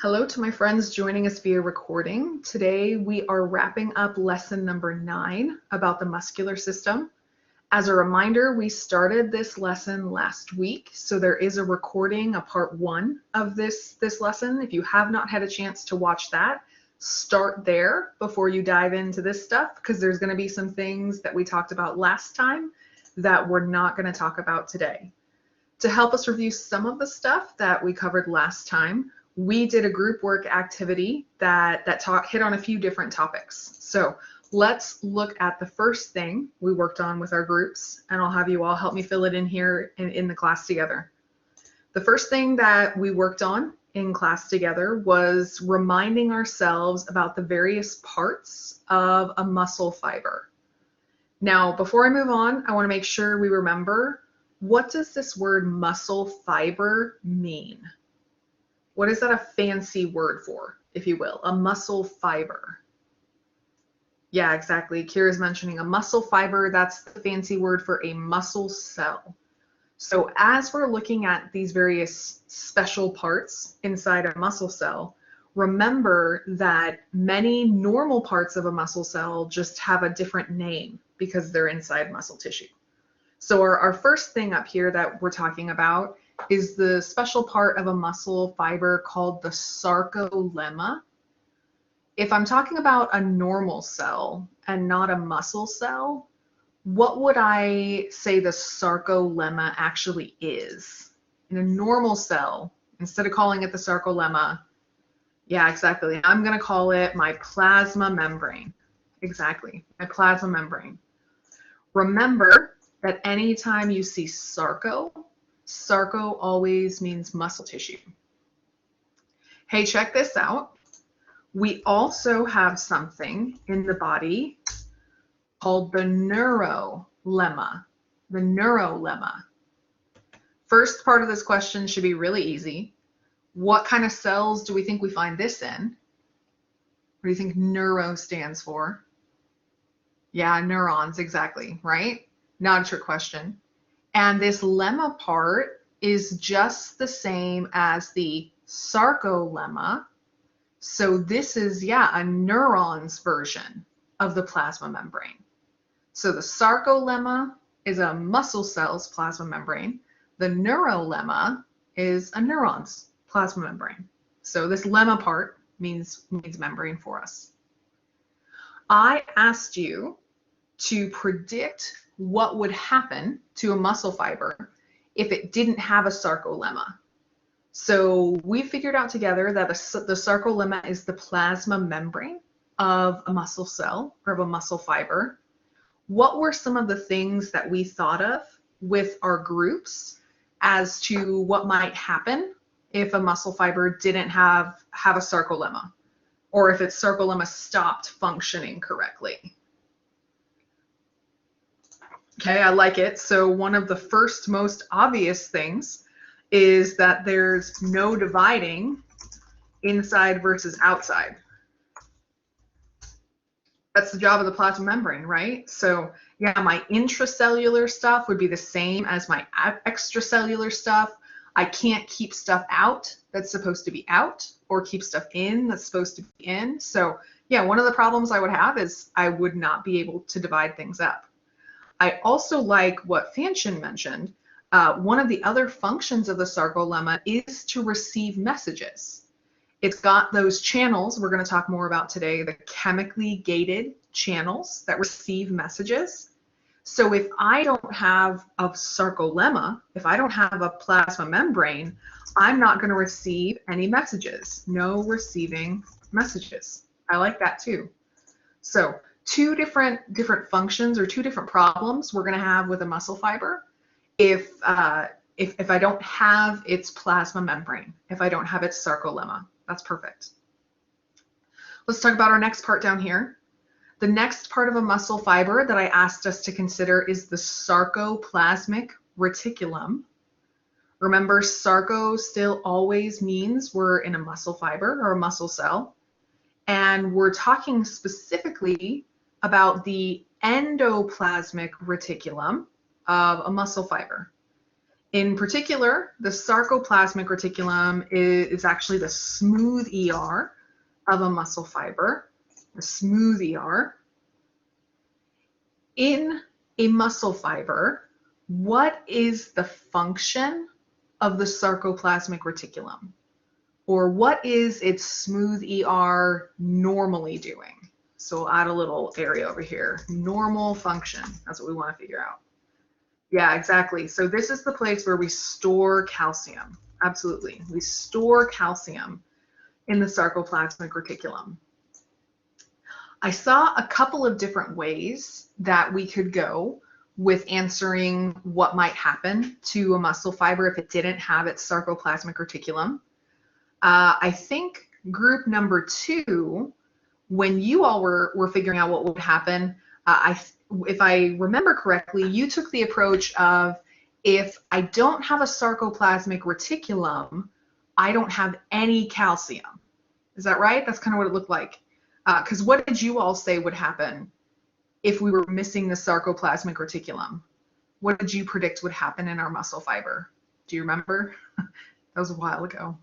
Hello to my friends joining us via recording. Today we are wrapping up lesson number 9 about the muscular system. As a reminder, we started this lesson last week, so there is a recording, a part 1 of this lesson. If you have not had a chance to watch that, start there before you dive into this stuff, because there's going to be some things that we talked about last time that we're not going to talk about today. To help us review some of the stuff that we covered last time, we did a group work activity that hit on a few different topics. So let's look at the first thing we worked on with our groups, and I'll have you all help me fill it in here in the class together. The first thing that we worked on in class together was reminding ourselves about the various parts of a muscle fiber. Now, before I move on, I want to make sure we remember, what does this word muscle fiber mean? What is that a fancy word for, if you will? A muscle fiber. Yeah, exactly. Kira's mentioning a muscle fiber. That's the fancy word for a muscle cell. So as we're looking at these various special parts inside a muscle cell, remember that many normal parts of a muscle cell just have a different name because they're inside muscle tissue. So our first thing up here that we're talking about is the special part of a muscle fiber called the sarcolemma. If I'm talking about a normal cell and not a muscle cell, what would I say the sarcolemma actually is? In a normal cell, instead of calling it the sarcolemma, yeah, exactly, I'm going to call it my plasma membrane. Exactly, my plasma membrane. Remember that anytime you see sarco always means muscle tissue. Hey, check this out. We also have something in the body called the Neuro Lemma. The Neuro Lemma. First part of this question should be really easy. What kind of cells do we think we find this in? What do you think neuro stands for? Yeah, neurons, exactly, right? Not a trick question. And this lemma part is just the same as the sarcolemma. So this is, yeah, a neuron's version of the plasma membrane. So the sarcolemma is a muscle cell's plasma membrane. The neurolemma is a neuron's plasma membrane. So this lemma part means membrane for us. I asked you to predict what would happen to a muscle fiber if it didn't have a sarcolemma. So we figured out together that the sarcolemma is the plasma membrane of a muscle cell or of a muscle fiber. What were some of the things that we thought of with our groups as to what might happen if a muscle fiber didn't have a sarcolemma, or if its sarcolemma stopped functioning correctly? Okay, I like it. So one of the first most obvious things is that there's no dividing inside versus outside. That's the job of the plasma membrane, right? So yeah, my intracellular stuff would be the same as my extracellular stuff. I can't keep stuff out that's supposed to be out, or keep stuff in that's supposed to be in. So yeah, one of the problems I would have is I would not be able to divide things up. I also like what Fanshin mentioned. One of the other functions of the sarcolemma is to receive messages. It's got those channels we're going to talk more about today, the chemically gated channels that receive messages. So if I don't have a sarcolemma, if I don't have a plasma membrane, I'm not going to receive any messages. No receiving messages. I like that too. So two different functions, or two different problems we're going to have with a muscle fiber if I don't have its plasma membrane, if I don't have its sarcolemma. That's perfect. Let's talk about our next part down here. The next part of a muscle fiber that I asked us to consider is the Sarcoplasmic Reticulum. Remember, sarco still always means we're in a muscle fiber or a muscle cell. And we're talking specifically about the endoplasmic reticulum of a muscle fiber. In particular, the sarcoplasmic reticulum is actually the smooth ER of a muscle fiber, the smooth ER. In a muscle fiber, what is the function of the sarcoplasmic reticulum? Or what is its smooth ER normally doing? So we'll add a little area over here. Normal function, that's what we want to figure out. Yeah, exactly. So this is the place where we store calcium. Absolutely. We store calcium in the sarcoplasmic reticulum. I saw a couple of different ways that we could go with answering what might happen to a muscle fiber if it didn't have its sarcoplasmic reticulum. I think group number 2, when you all were figuring out what would happen, if I remember correctly, you took the approach of, if I don't have a sarcoplasmic reticulum, I don't have any calcium. Is that right? That's kind of what it looked like. Because what did you all say would happen if we were missing the sarcoplasmic reticulum? What did you predict would happen in our muscle fiber? Do you remember? That was a while ago.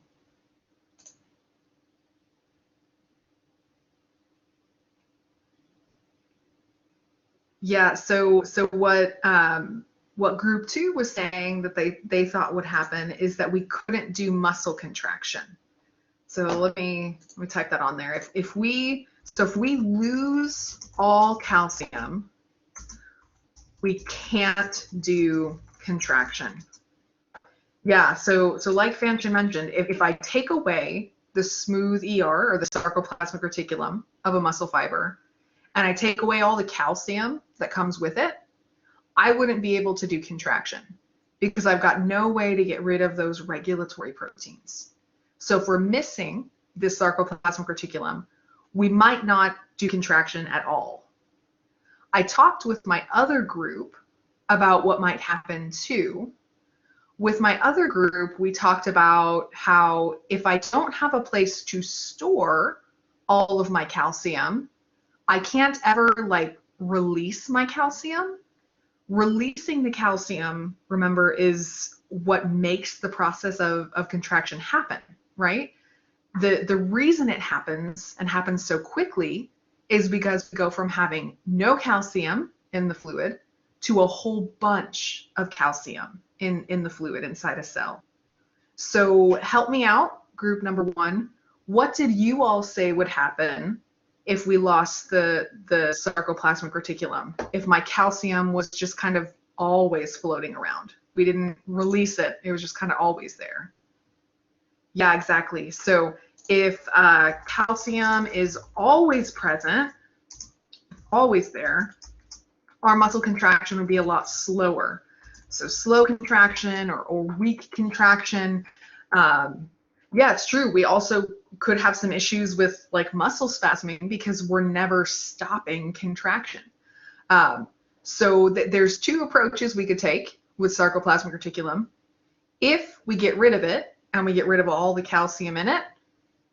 Yeah, so what group 2 was saying that they thought would happen is that we couldn't do muscle contraction. So let me type that on there. If we lose all calcium, we can't do contraction. Yeah, so like Fanchen mentioned, if I take away the smooth ER, or the sarcoplasmic reticulum of a muscle fiber, and I take away all the calcium that comes with it, I wouldn't be able to do contraction because I've got no way to get rid of those regulatory proteins. So if we're missing this sarcoplasmic reticulum, we might not do contraction at all. I talked with my other group about what might happen too. With my other group, we talked about how if I don't have a place to store all of my calcium, I can't ever like release my calcium. Releasing the calcium, remember, is what makes the process of contraction happen, right? The reason it happens and happens so quickly is because we go from having no calcium in the fluid to a whole bunch of calcium in the fluid inside a cell. So help me out, group number 1. What did you all say would happen if we lost the sarcoplasmic reticulum? If my calcium was just kind of always floating around, we didn't release it, it was just kind of always there. Yeah, exactly. So if calcium is always present, always there, our muscle contraction would be a lot slower. So slow contraction or weak contraction. Yeah, it's true. We also could have some issues with like muscle spasming because we're never stopping contraction. So there's 2 approaches we could take with sarcoplasmic reticulum. If we get rid of it and we get rid of all the calcium in it,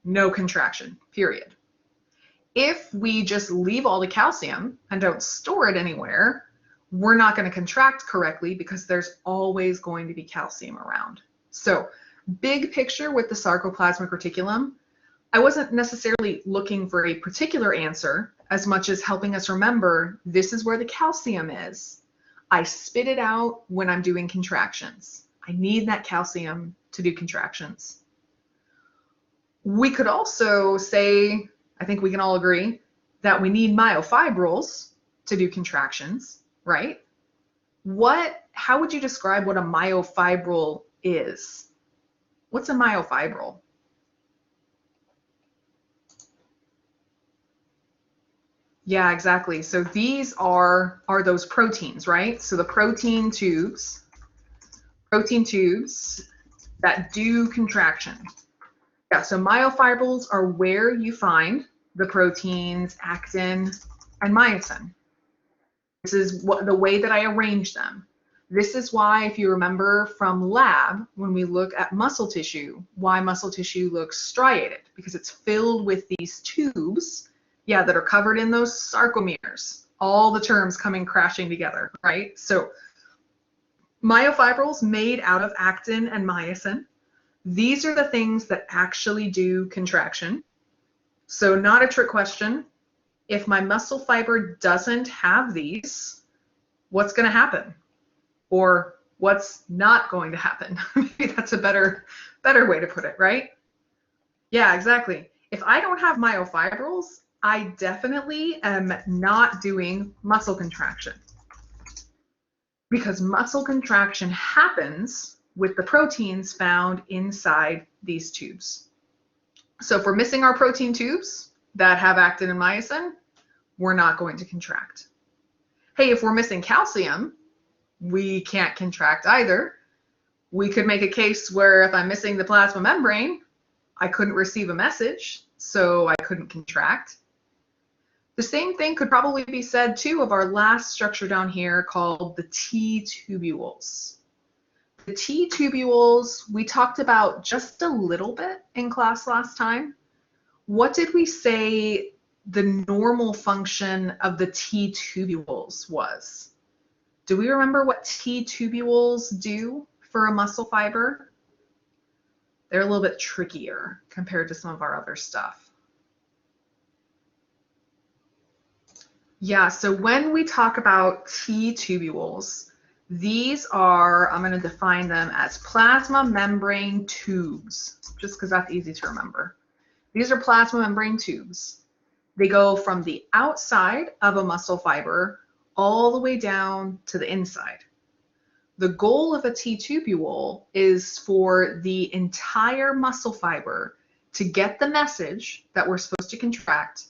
no contraction, period. If we just leave all the calcium and don't store it anywhere, we're not going to contract correctly because there's always going to be calcium around. So big picture with the sarcoplasmic reticulum, I wasn't necessarily looking for a particular answer as much as helping us remember this is where the calcium is. I spit it out when I'm doing contractions. I need that calcium to do contractions. We could also say, I think we can all agree, that we need myofibrils to do contractions, right? How would you describe what a myofibril is? What's a myofibril? Yeah, exactly. So these are those proteins, right? So the protein tubes that do contraction. Yeah, so myofibrils are where you find the proteins actin and myosin. This is the way that I arrange them. This is why, if you remember from lab, when we look at muscle tissue, why muscle tissue looks striated, because it's filled with these tubes, yeah, that are covered in those sarcomeres, all the terms coming crashing together, right? So Myofibrils made out of actin and myosin. These are the things that actually do contraction. So not a trick question. If my muscle fiber doesn't have these, what's going to happen? Or what's not going to happen? Maybe that's a better way to put it, right? Yeah, exactly. If I don't have myofibrils, I definitely am not doing muscle contraction, because muscle contraction happens with the proteins found inside these tubes. So if we're missing our protein tubes that have actin and myosin, we're not going to contract. Hey, if we're missing calcium, we can't contract either. We could make a case where if I'm missing the plasma membrane, I couldn't receive a message, so I couldn't contract. The same thing could probably be said too of our last structure down here called the T-Tubules. The T-Tubules we talked about just a little bit in class last time. What did we say the normal function of the T-Tubules was? Do we remember what T-Tubules do for a muscle fiber? They're a little bit trickier compared to some of our other stuff. Yeah, so when we talk about T-Tubules, these are, I'm going to define them as plasma membrane tubes, just because that's easy to remember. These are plasma membrane tubes. They go from the outside of a muscle fiber all the way down to the inside. The goal of a T-tubule is for the entire muscle fiber to get the message that we're supposed to contract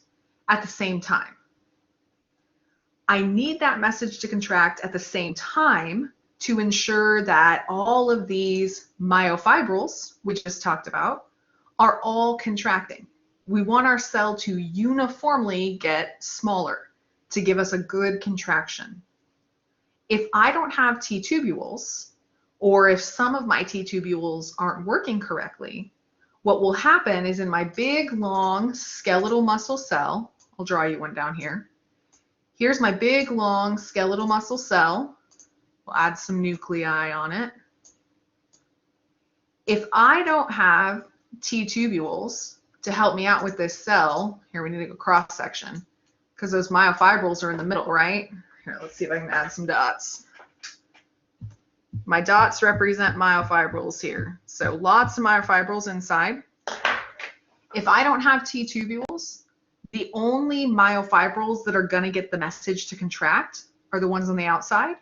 at the same time. I need that message to contract at the same time to ensure that all of these myofibrils, we just talked about, are all contracting. We want our cell to uniformly get smaller to give us a good contraction. If I don't have T-tubules, or if some of my T-tubules aren't working correctly, what will happen is in my big, long skeletal muscle cell, I'll draw you one down here. Here's my big, long skeletal muscle cell. We'll add some nuclei on it. If I don't have T-tubules to help me out with this cell, here we need to go cross section, because those myofibrils are in the middle, right? Here, let's see if I can add some dots. My dots represent myofibrils here. So lots of myofibrils inside. If I don't have T-tubules, the only myofibrils that are going to get the message to contract are the ones on the outside.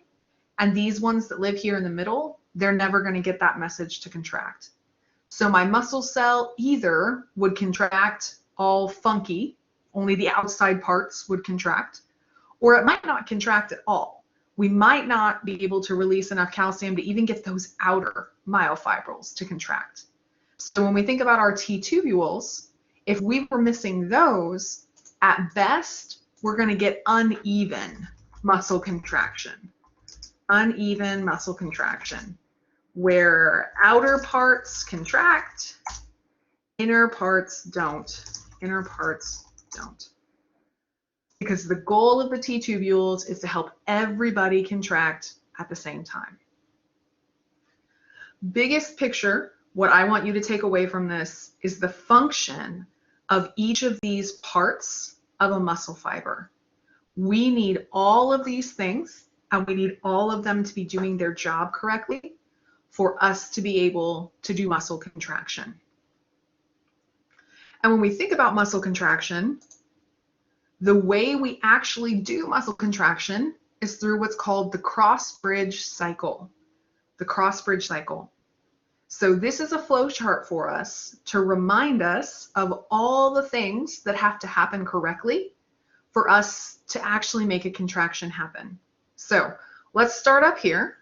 And these ones that live here in the middle, they're never going to get that message to contract. So my muscle cell either would contract all funky, only the outside parts would contract, or it might not contract at all. We might not be able to release enough calcium to even get those outer myofibrils to contract. So when we think about our T-tubules, if we were missing those, at best, we're going to get uneven muscle contraction. Uneven muscle contraction, where outer parts contract, inner parts don't. Inner parts don't. Because the goal of the T-tubules is to help everybody contract at the same time. Biggest picture, what I want you to take away from this is the function of each of these parts of a muscle fiber. We need all of these things, and we need all of them to be doing their job correctly for us to be able to do muscle contraction. And when we think about muscle contraction, the way we actually do muscle contraction is through what's called the cross-bridge cycle. The cross-bridge cycle. So this is a flow chart for us to remind us of all the things that have to happen correctly for us to actually make a contraction happen. So let's start up here.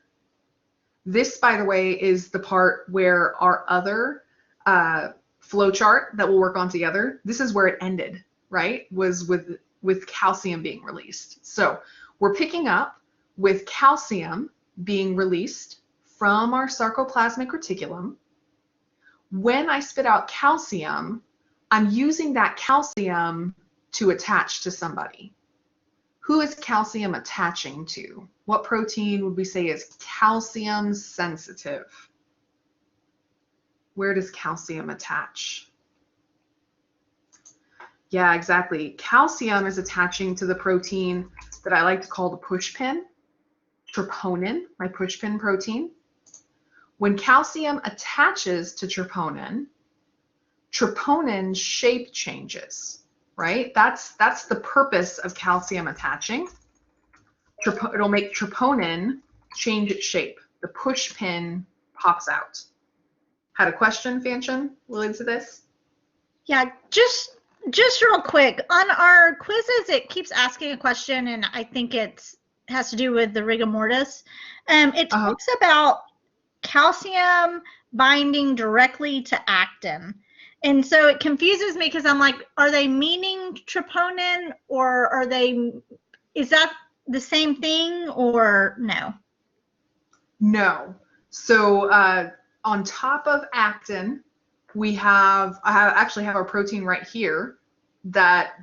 This, by the way, is the part where our other flow chart that we'll work on together, this is where it ended, right? Was with calcium being released. So we're picking up with calcium being released from our sarcoplasmic reticulum. When I spit out calcium, I'm using that calcium to attach to somebody. Who is calcium attaching to? What protein would we say is calcium sensitive? Where does calcium attach? Yeah, exactly. Calcium is attaching to the protein that I like to call the pushpin, troponin, my pushpin protein. When calcium attaches to troponin, troponin's shape changes, right? That's the purpose of calcium attaching. It'll make troponin change its shape. The pushpin pops out. Had a question, Fanchon, related to this? Yeah, just real quick. On our quizzes, it keeps asking a question, and I think it has to do with the rigor mortis. It talks about calcium binding directly to actin. And so it confuses me because I'm like, are they meaning troponin, or is that the same thing, or no? No. So on top of actin, I actually have a protein right here that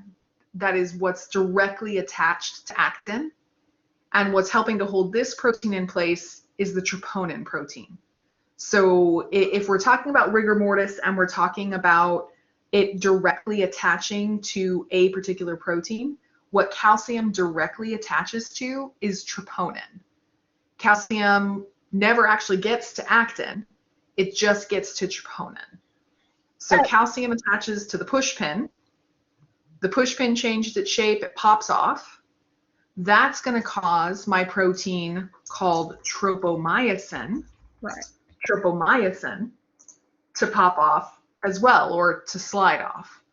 is what's directly attached to actin. And what's helping to hold this protein in place is the troponin protein. So if we're talking about rigor mortis and we're talking about it directly attaching to a particular protein, what calcium directly attaches to is troponin. Calcium never actually gets to actin, it just gets to troponin. So calcium attaches to the pushpin changes its shape, it pops off. That's going to cause my protein called tropomyosin, right, tropomyosin, to pop off as well, or to slide off.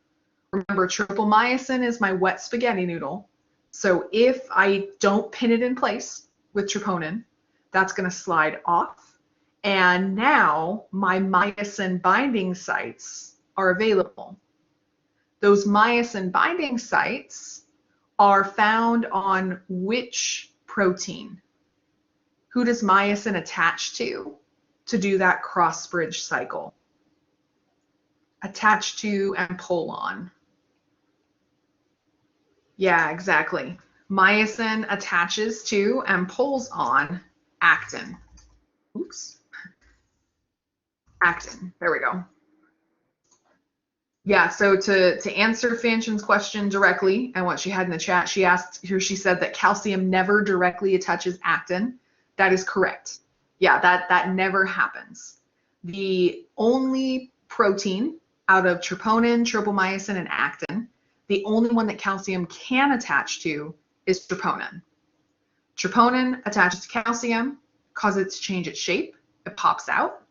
Remember, tropomyosin is my wet spaghetti noodle. So if I don't pin it in place with troponin, that's going to slide off. And now my myosin binding sites are available. Those myosin binding sites are found on which protein? Who does myosin attach to do that cross-bridge cycle? Attach to and pull on. Yeah, exactly. Myosin attaches to and pulls on actin. Oops. Actin. There we go. Yeah, so to answer Fanchon's question directly and what she had in the chat, she said that calcium never directly attaches actin. That is correct. Yeah, that never happens. The only protein out of troponin, tropomyosin, and actin, the only one that calcium can attach to is troponin. Troponin attaches to calcium, causes it to change its shape, it pops out.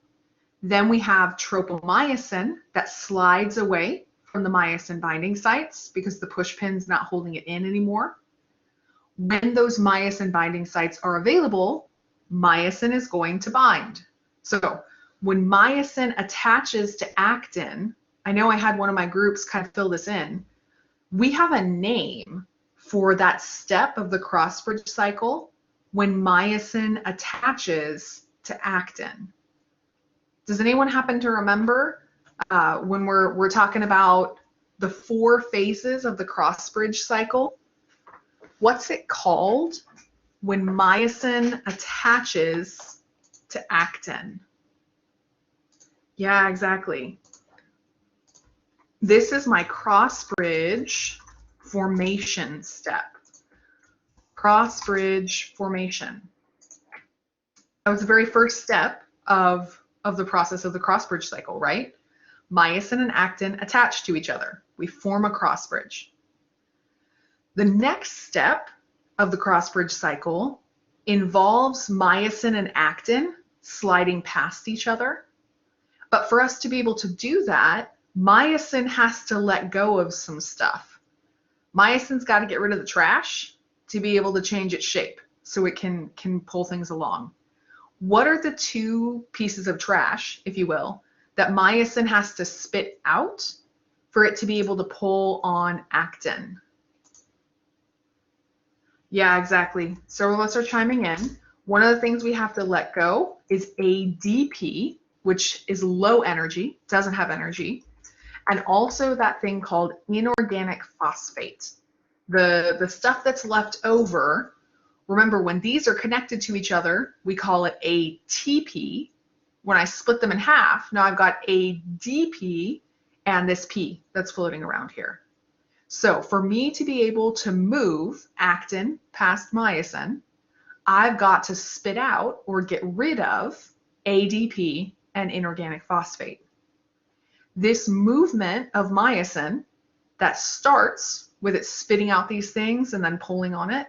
Then we have tropomyosin that slides away from the myosin binding sites because the pushpin's not holding it in anymore. When those myosin binding sites are available, myosin is going to bind. So when myosin attaches to actin, I know I had one of my groups kind of fill this in, we have a name for that step of the cross-bridge cycle when myosin attaches to actin. Does anyone happen to remember when we're talking about the 4 phases of the cross-bridge cycle? What's it called when myosin attaches to actin? Yeah, exactly. This is my cross-bridge formation step. Cross-bridge formation. That was the very first step of the process of the cross-bridge cycle, right? Myosin and actin attach to each other. We form a cross-bridge. The next step of the cross-bridge cycle involves myosin and actin sliding past each other. But for us to be able to do that, myosin has to let go of some stuff. Myosin's got to get rid of the trash to be able to change its shape so it can pull things along. What are the 2 pieces of trash, if you will, that myosin has to spit out for it to be able to pull on actin? Yeah, exactly. So let's start chiming in. One of the things we have to let go is ADP, which is low energy, doesn't have energy, and also that thing called inorganic phosphate. The stuff that's left over, remember when these are connected to each other, we call it a TP. When I split them in half, now I've got a DP and this P that's floating around here. So for me to be able to move actin past myosin, I've got to spit out or get rid of ADP and inorganic phosphate. This movement of myosin that starts with it spitting out these things and then pulling on it,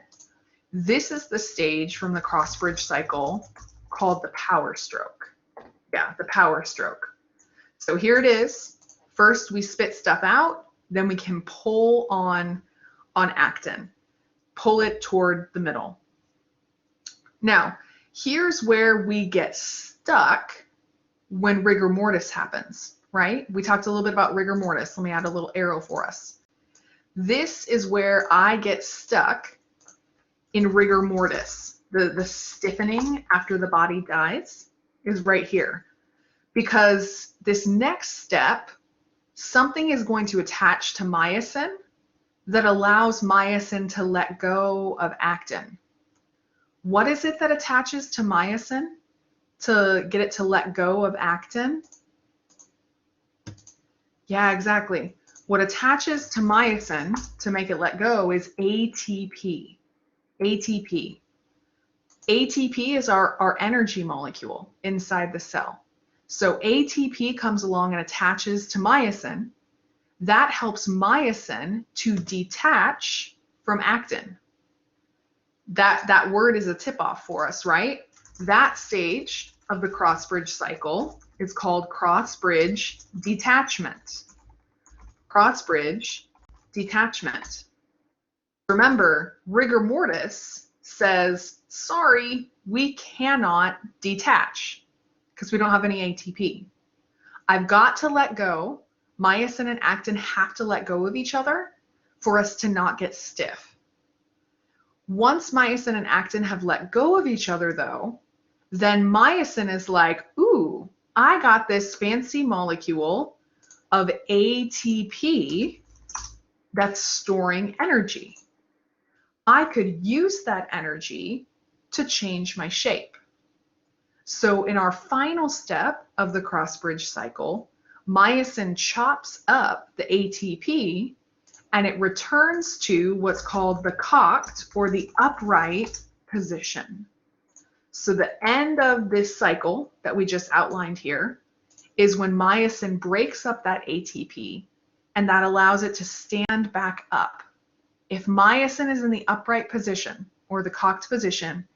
this is the stage from the cross-bridge cycle called the power stroke. Yeah, the power stroke. So here it is. First we spit stuff out, then we can pull on actin, pull it toward the middle. Now, here's where we get stuck when rigor mortis happens, right? We talked a little bit about rigor mortis. Let me add a little arrow for us. This is where I get stuck in rigor mortis. The stiffening after the body dies is right here. Because this next step, something is going to attach to myosin that allows myosin to let go of actin. What is it that attaches to myosin to get it to let go of actin? Yeah, exactly. What attaches to myosin to make it let go is ATP. ATP. ATP is our energy molecule inside the cell. So ATP comes along and attaches to myosin. That helps myosin to detach from actin. That word is a tip-off for us, right? That stage of the cross-bridge cycle is called cross-bridge detachment. Cross-bridge detachment. Remember, rigor mortis says, sorry, we cannot detach because we don't have any ATP. I've got to let go. Myosin and actin have to let go of each other for us to not get stiff. Once myosin and actin have let go of each other though, then myosin is like, ooh, I got this fancy molecule of ATP that's storing energy. I could use that energy to change my shape. So in our final step of the cross-bridge cycle, myosin chops up the ATP and it returns to what's called the cocked or the upright position. So the end of this cycle that we just outlined here is when myosin breaks up that ATP and that allows it to stand back up. If myosin is in the upright position or the cocked position,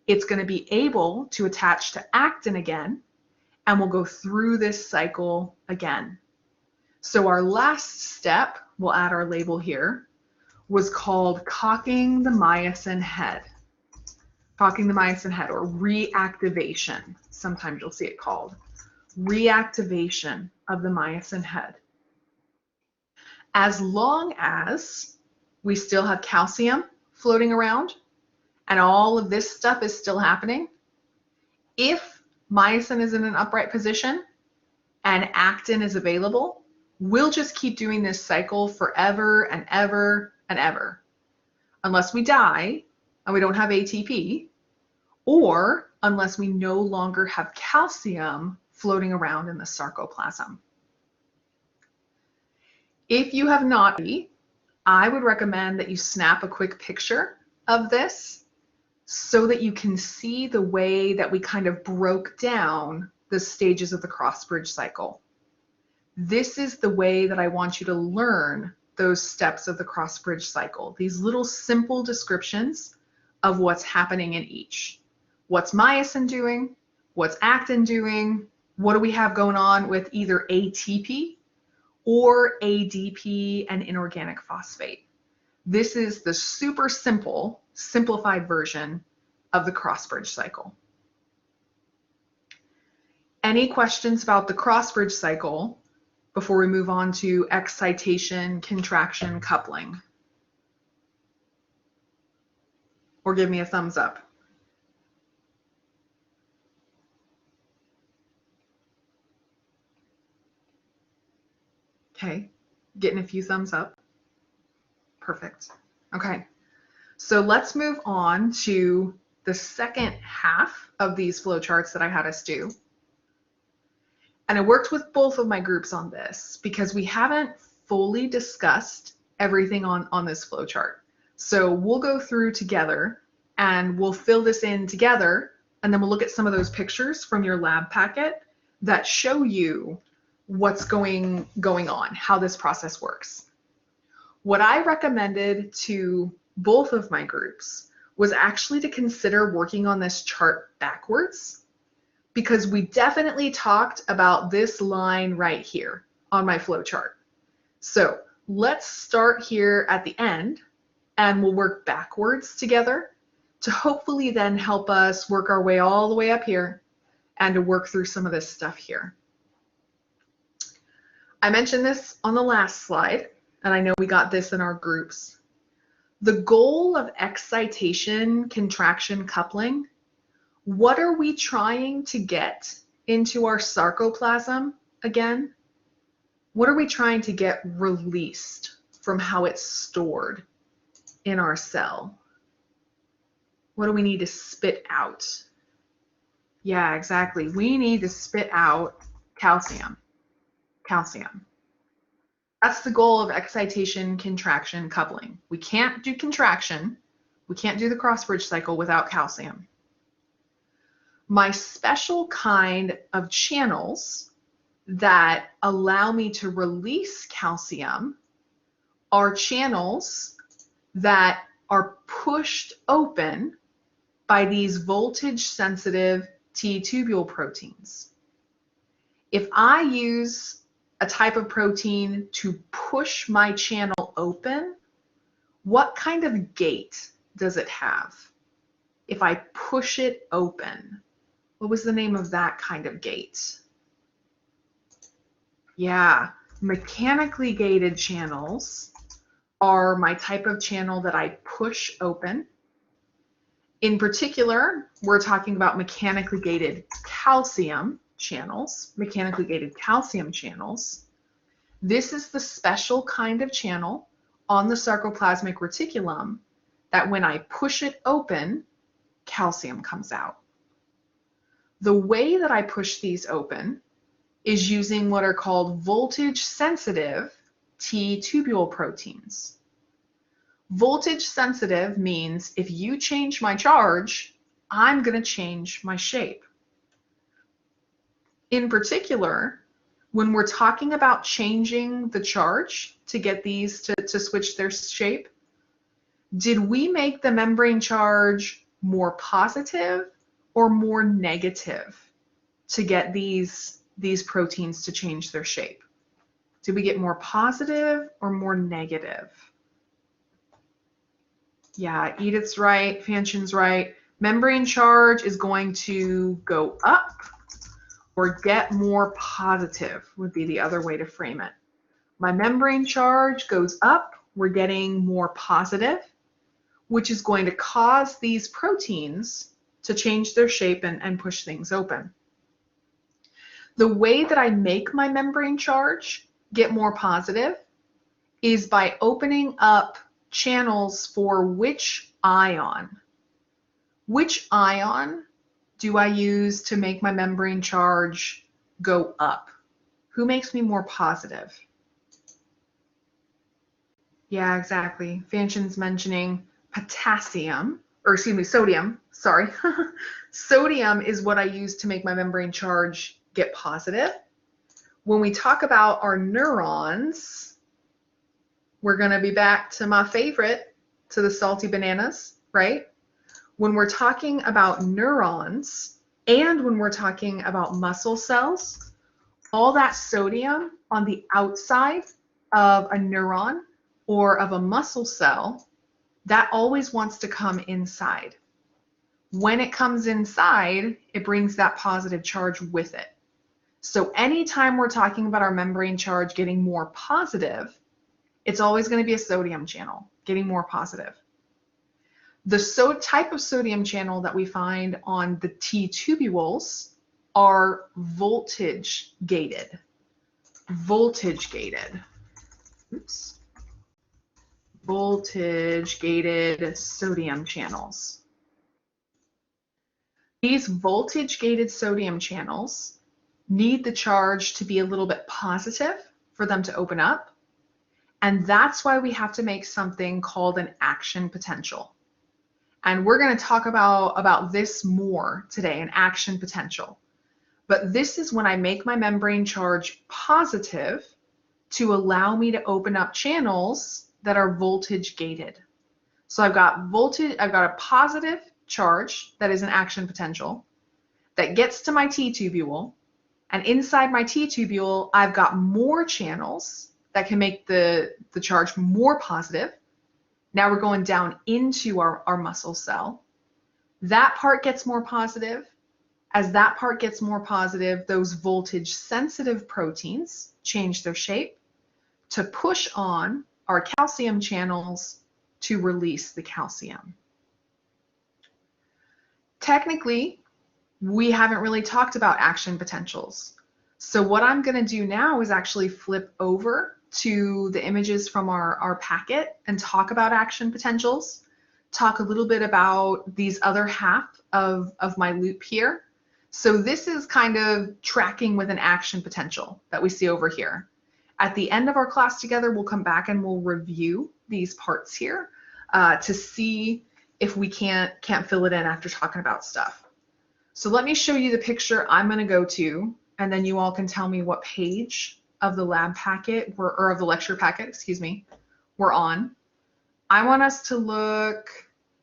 it's going to be able to attach to actin again, and we'll go through this cycle again. So our last step, we'll add our label here, was called cocking the myosin head. Cocking the myosin head, or reactivation. Sometimes you'll see it called. Reactivation of the myosin head. As long as we still have calcium floating around, and all of this stuff is still happening, if myosin is in an upright position and actin is available, we'll just keep doing this cycle forever and ever and ever, unless we die and we don't have ATP, or unless we no longer have calcium floating around in the sarcoplasm. If you have not, I would recommend that you snap a quick picture of this so that you can see the way that we kind of broke down the stages of the cross-bridge cycle. This is the way that I want you to learn those steps of the cross-bridge cycle, these little simple descriptions of what's happening in each. What's myosin doing? What's actin doing? What do we have going on with either ATP or ADP and inorganic phosphate? This is the super simple, simplified version of the cross-bridge cycle. Any questions about the cross-bridge cycle before we move on to excitation, contraction, coupling? Or give me a thumbs up. Okay, getting a few thumbs up. Perfect. Okay, so let's move on to the second half of these flowcharts that I had us do. And I worked with both of my groups on this because we haven't fully discussed everything on this flowchart. So we'll go through together and we'll fill this in together, and then we'll look at some of those pictures from your lab packet that show you what's going on, how this process works. What I recommended to both of my groups was actually to consider working on this chart backwards, because we definitely talked about this line right here on my flow chart. So let's start here at the end and we'll work backwards together to hopefully then help us work our way all the way up here and to work through some of this stuff here. I mentioned this on the last slide, and I know we got this in our groups. The goal of excitation, contraction, coupling, what are we trying to get into our sarcoplasm again? What are we trying to get released from how it's stored in our cell? What do we need to spit out? Yeah, exactly. We need to spit out calcium. Calcium. That's the goal of excitation, contraction, coupling. We can't do contraction. We can't do the cross-bridge cycle without calcium. My special kind of channels that allow me to release calcium are channels that are pushed open by these voltage-sensitive T-Tubule proteins. If I use a type of protein to push my channel open, what kind of gate does it have? If I push it open, what was the name of that kind of gate? Yeah, mechanically gated channels are my type of channel that I push open. In particular, we're talking about mechanically gated calcium channels, mechanically gated calcium channels. This is the special kind of channel on the sarcoplasmic reticulum that when I push it open, calcium comes out. The way that I push these open is using what are called voltage sensitive T-Tubule proteins. Voltage sensitive means if you change my charge, I'm going to change my shape. In particular, when we're talking about changing the charge to get these to switch their shape, did we make the membrane charge more positive or more negative to get these proteins to change their shape? Did we get more positive or more negative? Yeah, Edith's right, Fanshin's right. Membrane charge is going to go up or get more positive would be the other way to frame it. My membrane charge goes up, we're getting more positive, which is going to cause these proteins to change their shape and push things open. The way that I make my membrane charge get more positive is by opening up channels for which ion. Which ion do I use to make my membrane charge go up? Who makes me more positive? Yeah, exactly. Fanshin's mentioning potassium, or excuse me, sodium, sorry. Sodium is what I use to make my membrane charge get positive. When we talk about our neurons, we're going to be back to my favorite, to the salty bananas, right? When we're talking about neurons and when we're talking about muscle cells, all that sodium on the outside of a neuron or of a muscle cell, that always wants to come inside. When it comes inside, it brings that positive charge with it. So anytime we're talking about our membrane charge getting more positive, it's always going to be a sodium channel getting more positive. The type of sodium channel that we find on the T-Tubules are voltage gated. Voltage gated. Oops. voltage-gated sodium channels. These voltage-gated sodium channels need the charge to be a little bit positive for them to open up. And that's why we have to make something called an action potential. And we're going to talk about this more today, an action potential. But this is when I make my membrane charge positive to allow me to open up channels that are voltage gated. So I've got a positive charge that is an action potential that gets to my T-tubule, and inside my T-tubule I've got more channels that can make the charge more positive. Now we're going down into our muscle cell. That part gets more positive. As that part gets more positive, those voltage sensitive proteins change their shape to push on our calcium channels to release the calcium. Technically, we haven't really talked about action potentials. So what I'm going to do now is actually flip over to the images from our packet and talk about action potentials, talk a little bit about these other half of my loop here. So this is kind of tracking with an action potential that we see over here. At the end of our class together, we'll come back and we'll review these parts here to see if we can't fill it in after talking about stuff. So let me show you the picture I'm going to go to, and then you all can tell me what page of the lab packet or of the lecture packet, excuse me, we're on. I want us to look,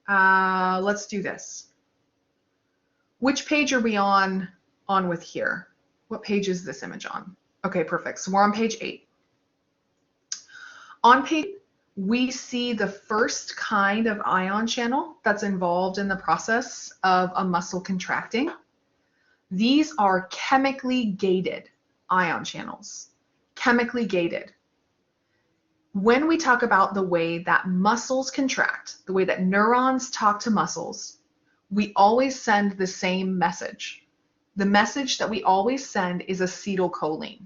let's do this. Which page are we on with here? What page is this image on? Okay, perfect. So we're on page 8. On page 8, we see the first kind of ion channel that's involved in the process of a muscle contracting. These are chemically gated ion channels. Chemically gated. When we talk about the way that muscles contract, the way that neurons talk to muscles, we always send the same message. The message that we always send is acetylcholine.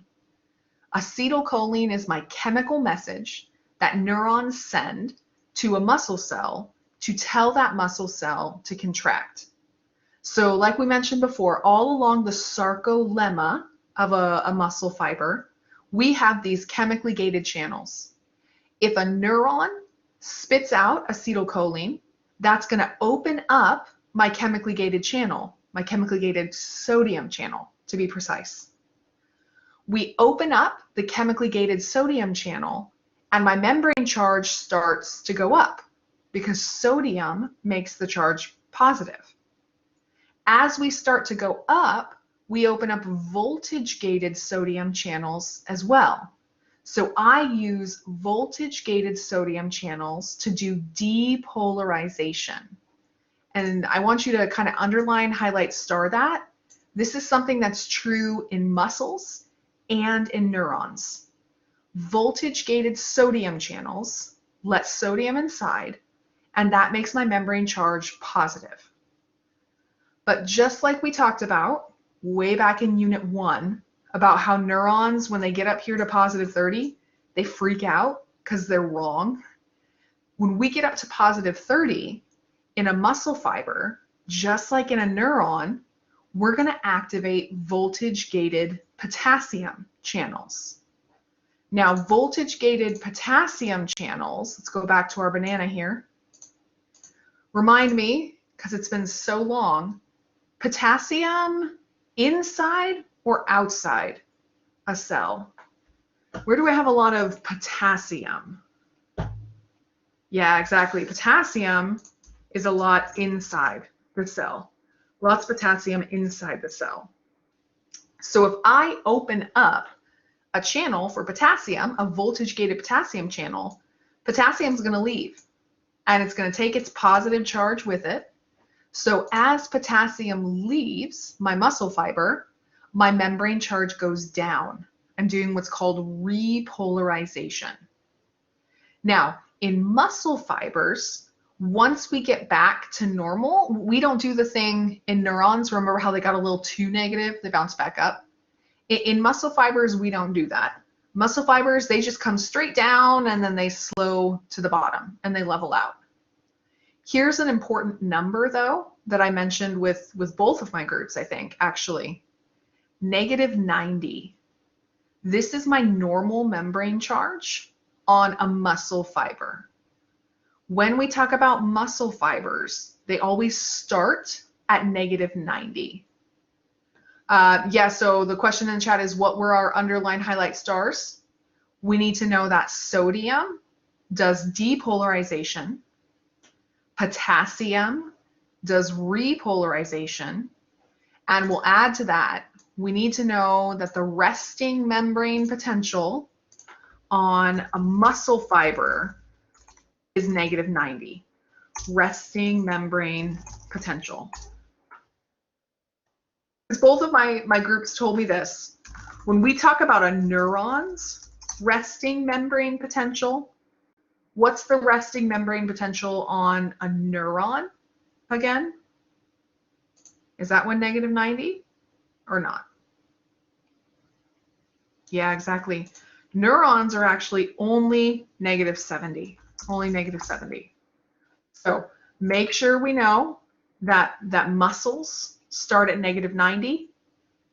Acetylcholine is my chemical message that neurons send to a muscle cell to tell that muscle cell to contract. So like we mentioned before, all along the sarcolemma of a muscle fiber, we have these chemically gated channels. If a neuron spits out acetylcholine, that's going to open up my chemically gated channel, my chemically gated sodium channel, to be precise. We open up the chemically gated sodium channel, and my membrane charge starts to go up because sodium makes the charge positive. As we start to go up, we open up voltage-gated sodium channels as well. So I use voltage-gated sodium channels to do depolarization. And I want you to kind of underline, highlight, star that. This is something that's true in muscles and in neurons. Voltage-gated sodium channels let sodium inside, and that makes my membrane charge positive. But just like we talked about way back in Unit 1, about how neurons, when they get up here to positive 30, they freak out because they're wrong. When we get up to positive 30, in a muscle fiber, just like in a neuron, we're going to activate voltage-gated potassium channels. Now, voltage-gated potassium channels, let's go back to our banana here. Remind me, because it's been so long, potassium inside or outside a cell? Where do I have a lot of potassium? Yeah, exactly. Potassium is a lot inside the cell. Lots of potassium inside the cell. So if I open up a channel for potassium, a voltage-gated potassium channel, potassium is going to leave, and it's going to take its positive charge with it. So as potassium leaves my muscle fiber, my membrane charge goes down. I'm doing what's called repolarization. Now, in muscle fibers, once we get back to normal, we don't do the thing in neurons. Remember how they got a little too negative, they bounce back up? In muscle fibers, we don't do that. Muscle fibers, they just come straight down and then they slow to the bottom and they level out. Here's an important number though that I mentioned with both of my groups, I think, actually. -90. This is my normal membrane charge on a muscle fiber. When we talk about muscle fibers, they always start at -90. Yeah, so the question in the chat is, what were our underlined highlight stars? We need to know that sodium does depolarization, potassium does repolarization, and we'll add to that, we need to know that the resting membrane potential on a muscle fiber is -90. Resting membrane potential. Because both of my groups told me this. When we talk about a neuron's resting membrane potential, what's the resting membrane potential on a neuron again? Is that one -90 or not? Yeah, exactly. Neurons are actually only -70, only -70. So make sure we know that muscles start at -90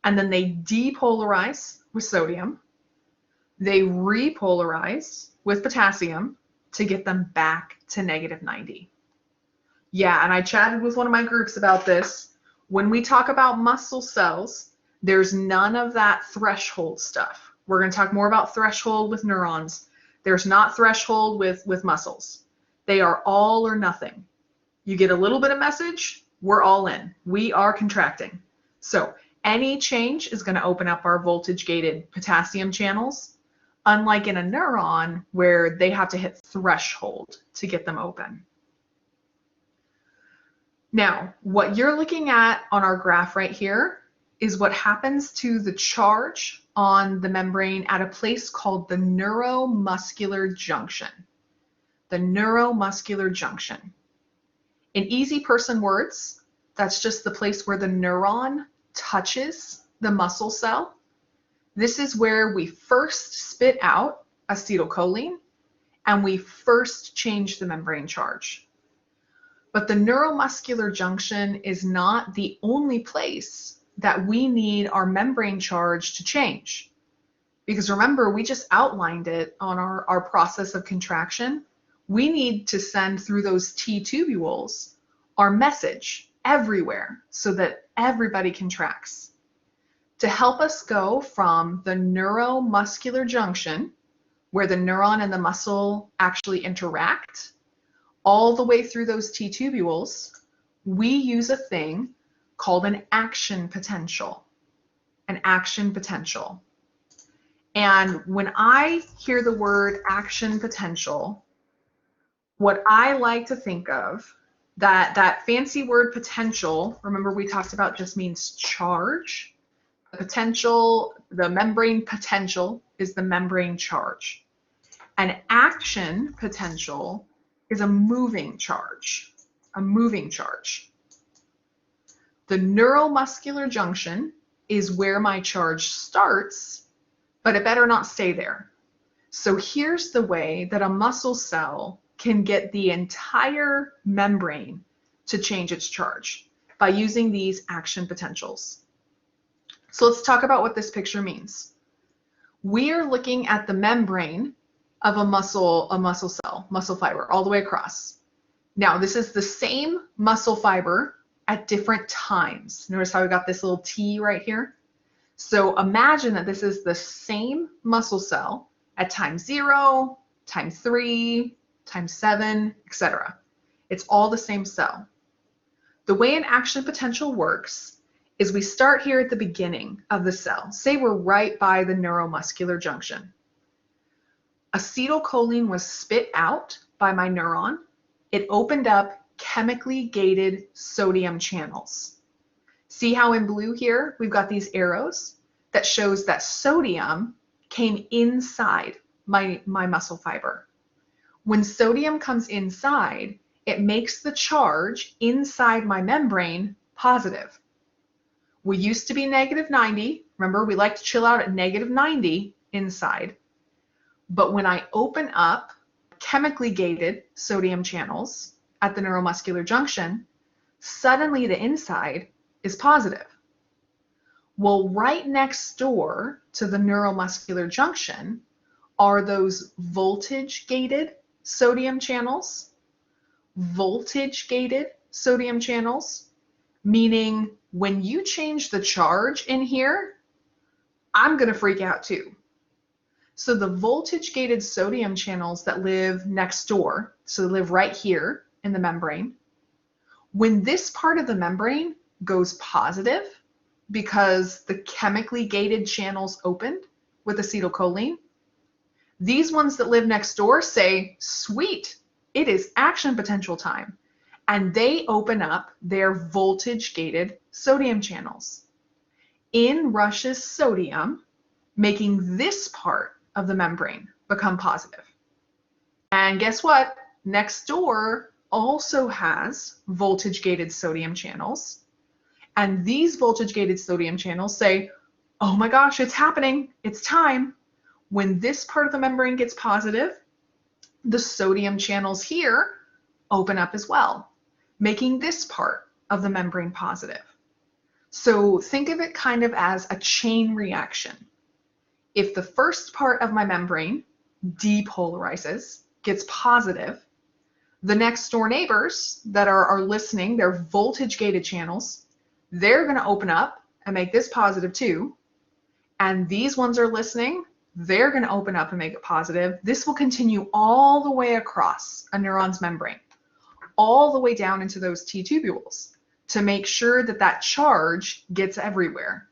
and then they depolarize with sodium. They repolarize with potassium to get them back to -90. Yeah, and I chatted with one of my groups about this. When we talk about muscle cells, there's none of that threshold stuff. We're going to talk more about threshold with neurons. There's not threshold with muscles. They are all or nothing. You get a little bit of message, we're all in. We are contracting. So any change is going to open up our voltage-gated potassium channels, unlike in a neuron where they have to hit threshold to get them open. Now, what you're looking at on our graph right here is what happens to the charge on the membrane at a place called the neuromuscular junction. The neuromuscular junction. In easy person words, that's just the place where the neuron touches the muscle cell. This is where we first spit out acetylcholine and we first change the membrane charge. But the neuromuscular junction is not the only place that we need our membrane charge to change. Because remember, we just outlined it on our process of contraction. We need to send through those T-Tubules our message everywhere so that everybody contracts. To help us go from the neuromuscular junction, where the neuron and the muscle actually interact, all the way through those T-Tubules, we use a thing called an action potential. An action potential. And when I hear the word action potential, what I like to think of, that fancy word potential, remember we talked about just means charge. The potential, the membrane potential is the membrane charge. An action potential is a moving charge, a moving charge. The neuromuscular junction is where my charge starts, but it better not stay there. So here's the way that a muscle cell can get the entire membrane to change its charge by using these action potentials. So let's talk about what this picture means. We are looking at the membrane of a muscle cell, muscle fiber, all the way across. Now, this is the same muscle fiber at different times. Notice how we got this little T right here? So imagine that this is the same muscle cell at time 0, time 3, time 7, etc. It's all the same cell. The way an action potential works is we start here at the beginning of the cell. Say we're right by the neuromuscular junction. Acetylcholine was spit out by my neuron. It opened up chemically gated sodium channels. See how in blue here we've got these arrows that shows that sodium came inside my muscle fiber. When sodium comes inside, it makes the charge inside my membrane positive. We used to be -90. Remember, we like to chill out at -90 inside. But when I open up chemically gated sodium channels at the neuromuscular junction, suddenly the inside is positive. Well, right next door to the neuromuscular junction are those voltage-gated sodium channels. Voltage-gated sodium channels, meaning when you change the charge in here, I'm going to freak out too. So the voltage-gated sodium channels that live next door, so they live right here in the membrane, when this part of the membrane goes positive because the chemically gated channels opened with acetylcholine, these ones that live next door say, sweet, it is action potential time. And they open up their voltage-gated sodium channels. In rushes sodium, making this part of the membrane become positive. And guess what? Next door also has voltage-gated sodium channels. And these voltage-gated sodium channels say, oh my gosh, it's happening, it's time. When this part of the membrane gets positive, the sodium channels here open up as well, making this part of the membrane positive. So think of it kind of as a chain reaction. If the first part of my membrane depolarizes, gets positive, the next door neighbors that are listening, they're voltage-gated channels, they're going to open up and make this positive too. And these ones are listening, they're going to open up and make it positive. This will continue all the way across a neuron's membrane, all the way down into those T-Tubules to make sure that that charge gets everywhere.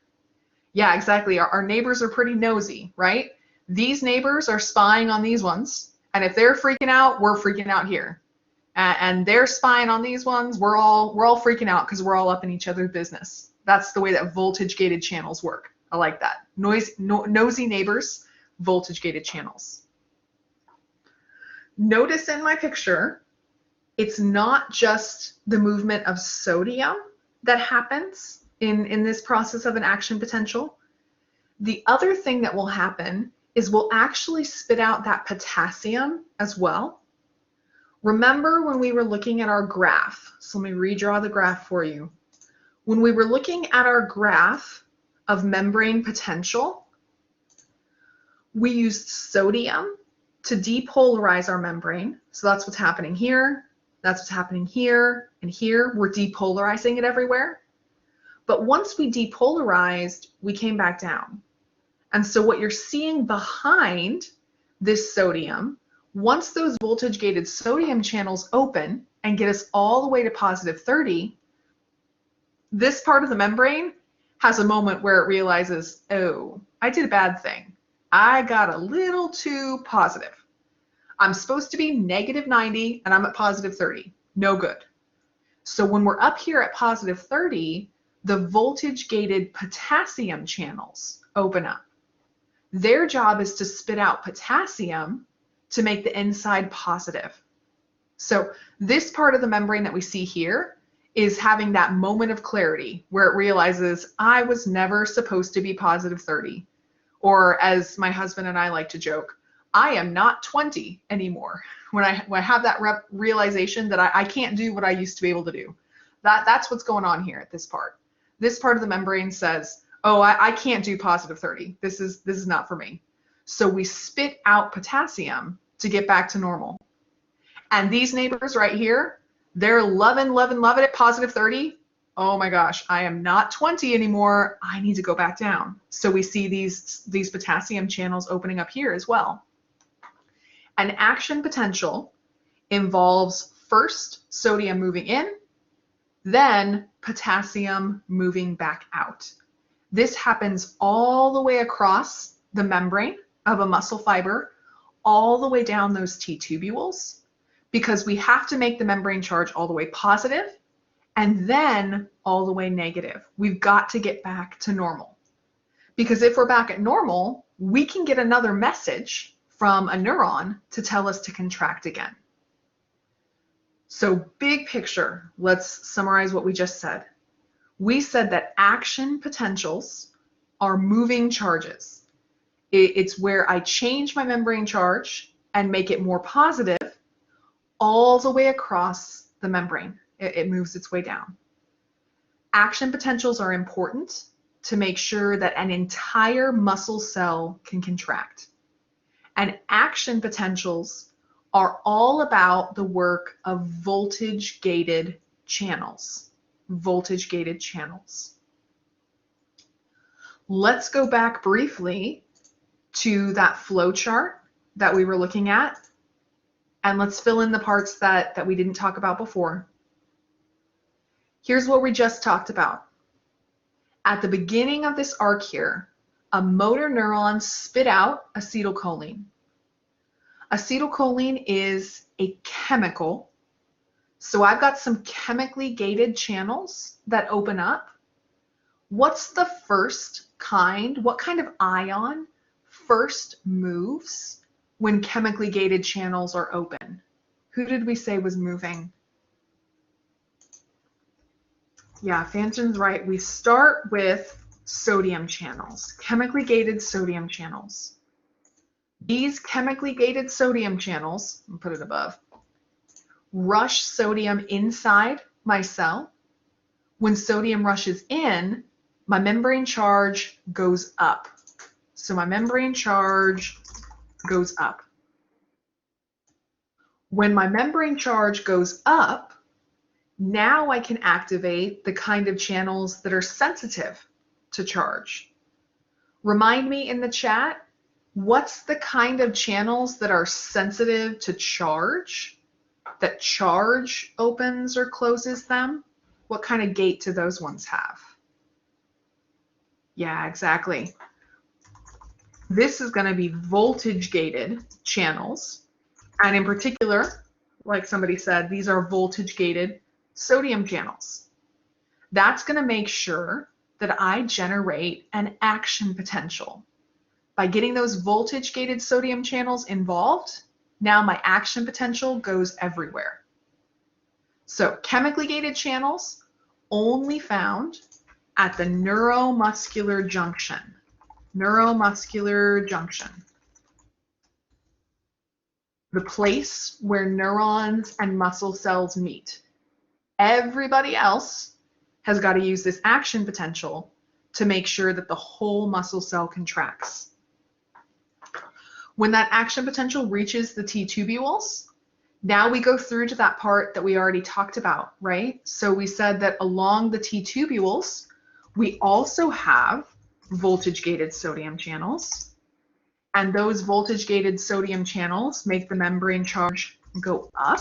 Yeah, exactly. Our neighbors are pretty nosy, right? These neighbors are spying on these ones. And if they're freaking out, we're freaking out here. And they're spying on these ones, we're all freaking out because we're all up in each other's business. That's the way that voltage-gated channels work. I like that. Nosy neighbors, voltage-gated channels. Notice in my picture, it's not just the movement of sodium that happens in this process of an action potential. The other thing that will happen is we'll actually spit out that potassium as well. Remember when we were looking at our graph, so let me redraw the graph for you. When we were looking at our graph of membrane potential, we used sodium to depolarize our membrane. So that's what's happening here, that's what's happening here, and here. We're depolarizing it everywhere. But once we depolarized, we came back down. And so what you're seeing behind this sodium, once those voltage-gated sodium channels open and get us all the way to positive 30, this part of the membrane has a moment where it realizes, oh, I did a bad thing. I got a little too positive. I'm supposed to be negative 90 and I'm at positive 30. No good. So when we're up here at positive 30, the voltage-gated potassium channels open up. Their job is to spit out potassium to make the inside positive. So this part of the membrane that we see here is having that moment of clarity where it realizes I was never supposed to be positive 30. Or as my husband and I like to joke, I am not 20 anymore. When I have that realization that I can't do what I used to be able to do. That's what's going on here at this part. This part of the membrane says, oh, I can't do positive 30. This is not for me. So we spit out potassium to get back to normal. And these neighbors right here, they're loving it at positive 30. Oh my gosh, I am not 20 anymore. I need to go back down. So we see these potassium channels opening up here as well. An action potential involves first sodium moving in, then potassium moving back out. This happens all the way across the membrane of a muscle fiber, all the way down those T-Tubules, because we have to make the membrane charge all the way positive and then all the way negative. We've got to get back to normal. Because if we're back at normal, we can get another message from a neuron to tell us to contract again. So big picture, let's summarize what we just said. We said that action potentials are moving charges. It's where I change my membrane charge and make it more positive all the way across the membrane. It moves its way down. Action potentials are important to make sure that an entire muscle cell can contract. And action potentials are all about the work of voltage-gated channels. Voltage-gated channels. Let's go back briefly to that flow chart that we were looking at, and let's fill in the parts that we didn't talk about before. Here's what we just talked about. At the beginning of this arc here, a motor neuron spit out acetylcholine. Acetylcholine is a chemical, so I've got some chemically gated channels that open up. What's the first kind? What kind of ion first moves when chemically gated channels are open? Who did we say was moving? Yeah, Fanton's right. We start with sodium channels, chemically gated sodium channels. These chemically gated sodium channels, I'll put it above, rush sodium inside my cell. When sodium rushes in, my membrane charge goes up. So my membrane charge goes up. When my membrane charge goes up, now I can activate the kind of channels that are sensitive to charge. Remind me in the chat, what's the kind of channels that are sensitive to charge, that charge opens or closes them? What kind of gate do those ones have? Yeah, exactly. This is going to be voltage-gated channels. And in particular, like somebody said, these are voltage-gated sodium channels. That's going to make sure that I generate an action potential. By getting those voltage-gated sodium channels involved, now my action potential goes everywhere. So chemically gated channels only found at the neuromuscular junction. Neuromuscular junction. The place where neurons and muscle cells meet. Everybody else has got to use this action potential to make sure that the whole muscle cell contracts. When that action potential reaches the T-Tubules, now we go through to that part that we already talked about, right? So we said that along the T-Tubules, we also have voltage-gated sodium channels. And those voltage-gated sodium channels make the membrane charge go up.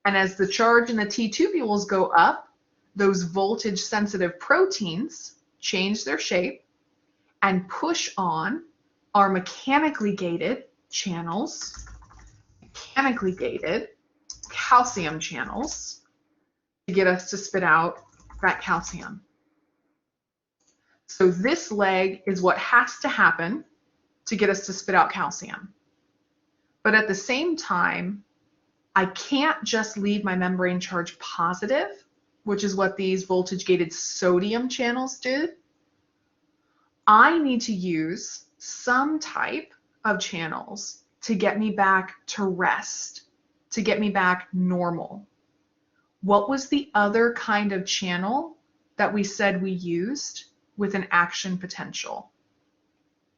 And as the charge in the T-Tubules go up, those voltage-sensitive proteins change their shape and push on our mechanically gated channels, mechanically gated calcium channels, to get us to spit out that calcium. So this leg is what has to happen to get us to spit out calcium. But at the same time, I can't just leave my membrane charge positive, which is what these voltage-gated sodium channels did. I need to use some type of channels to get me back to rest, to get me back normal. What was the other kind of channel that we said we used with an action potential?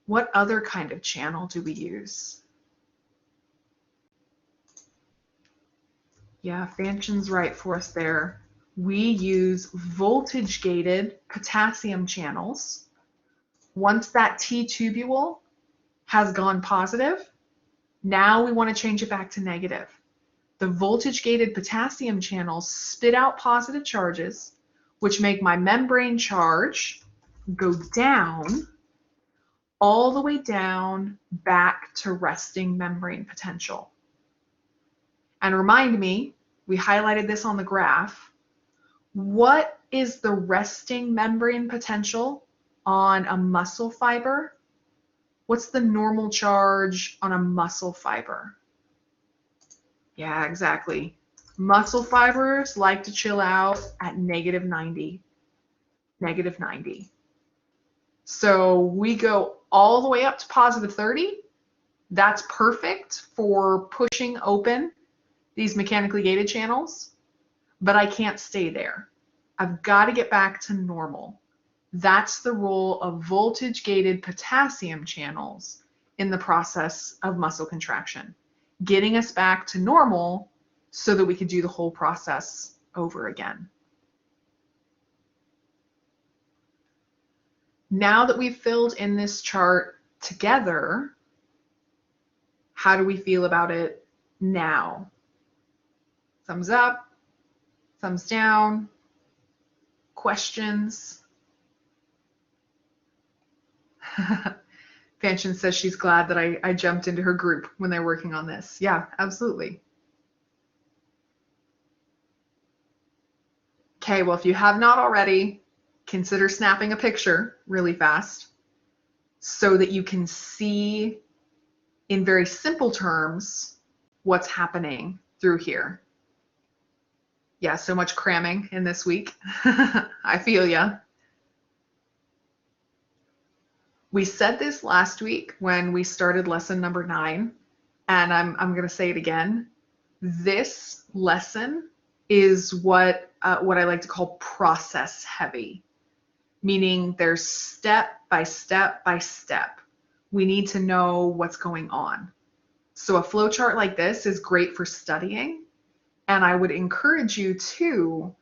What other kind of channel do we use? Yeah, Fanchon's right for us there. We use voltage-gated potassium channels. Once that T-tubule has gone positive, now we want to change it back to negative. The voltage-gated potassium channels spit out positive charges, which make my membrane charge go down, all the way down back to resting membrane potential. And remind me, we highlighted this on the graph, what is the resting membrane potential on a muscle fiber? What's the normal charge on a muscle fiber? Yeah, exactly. Muscle fibers like to chill out at -90. -90. So we go all the way up to positive 30, that's perfect for pushing open these mechanically gated channels, but I can't stay there. I've got to get back to normal. That's the role of voltage-gated potassium channels in the process of muscle contraction, getting us back to normal so that we could do the whole process over again. Now that we've filled in this chart together, how do we feel about it now? Thumbs up, thumbs down, questions? Fanchen says she's glad that I jumped into her group when they're working on this. Yeah, absolutely. Okay, well, if you have not already, consider snapping a picture really fast so that you can see in very simple terms what's happening through here. Yeah, so much cramming in this week. I feel ya. We said this last week when we started lesson number 9, and I'm going to say it again. This lesson is what I like to call process heavy, meaning there's step by step by step. We need to know what's going on. So a flow chart like this is great for studying, and I would encourage you to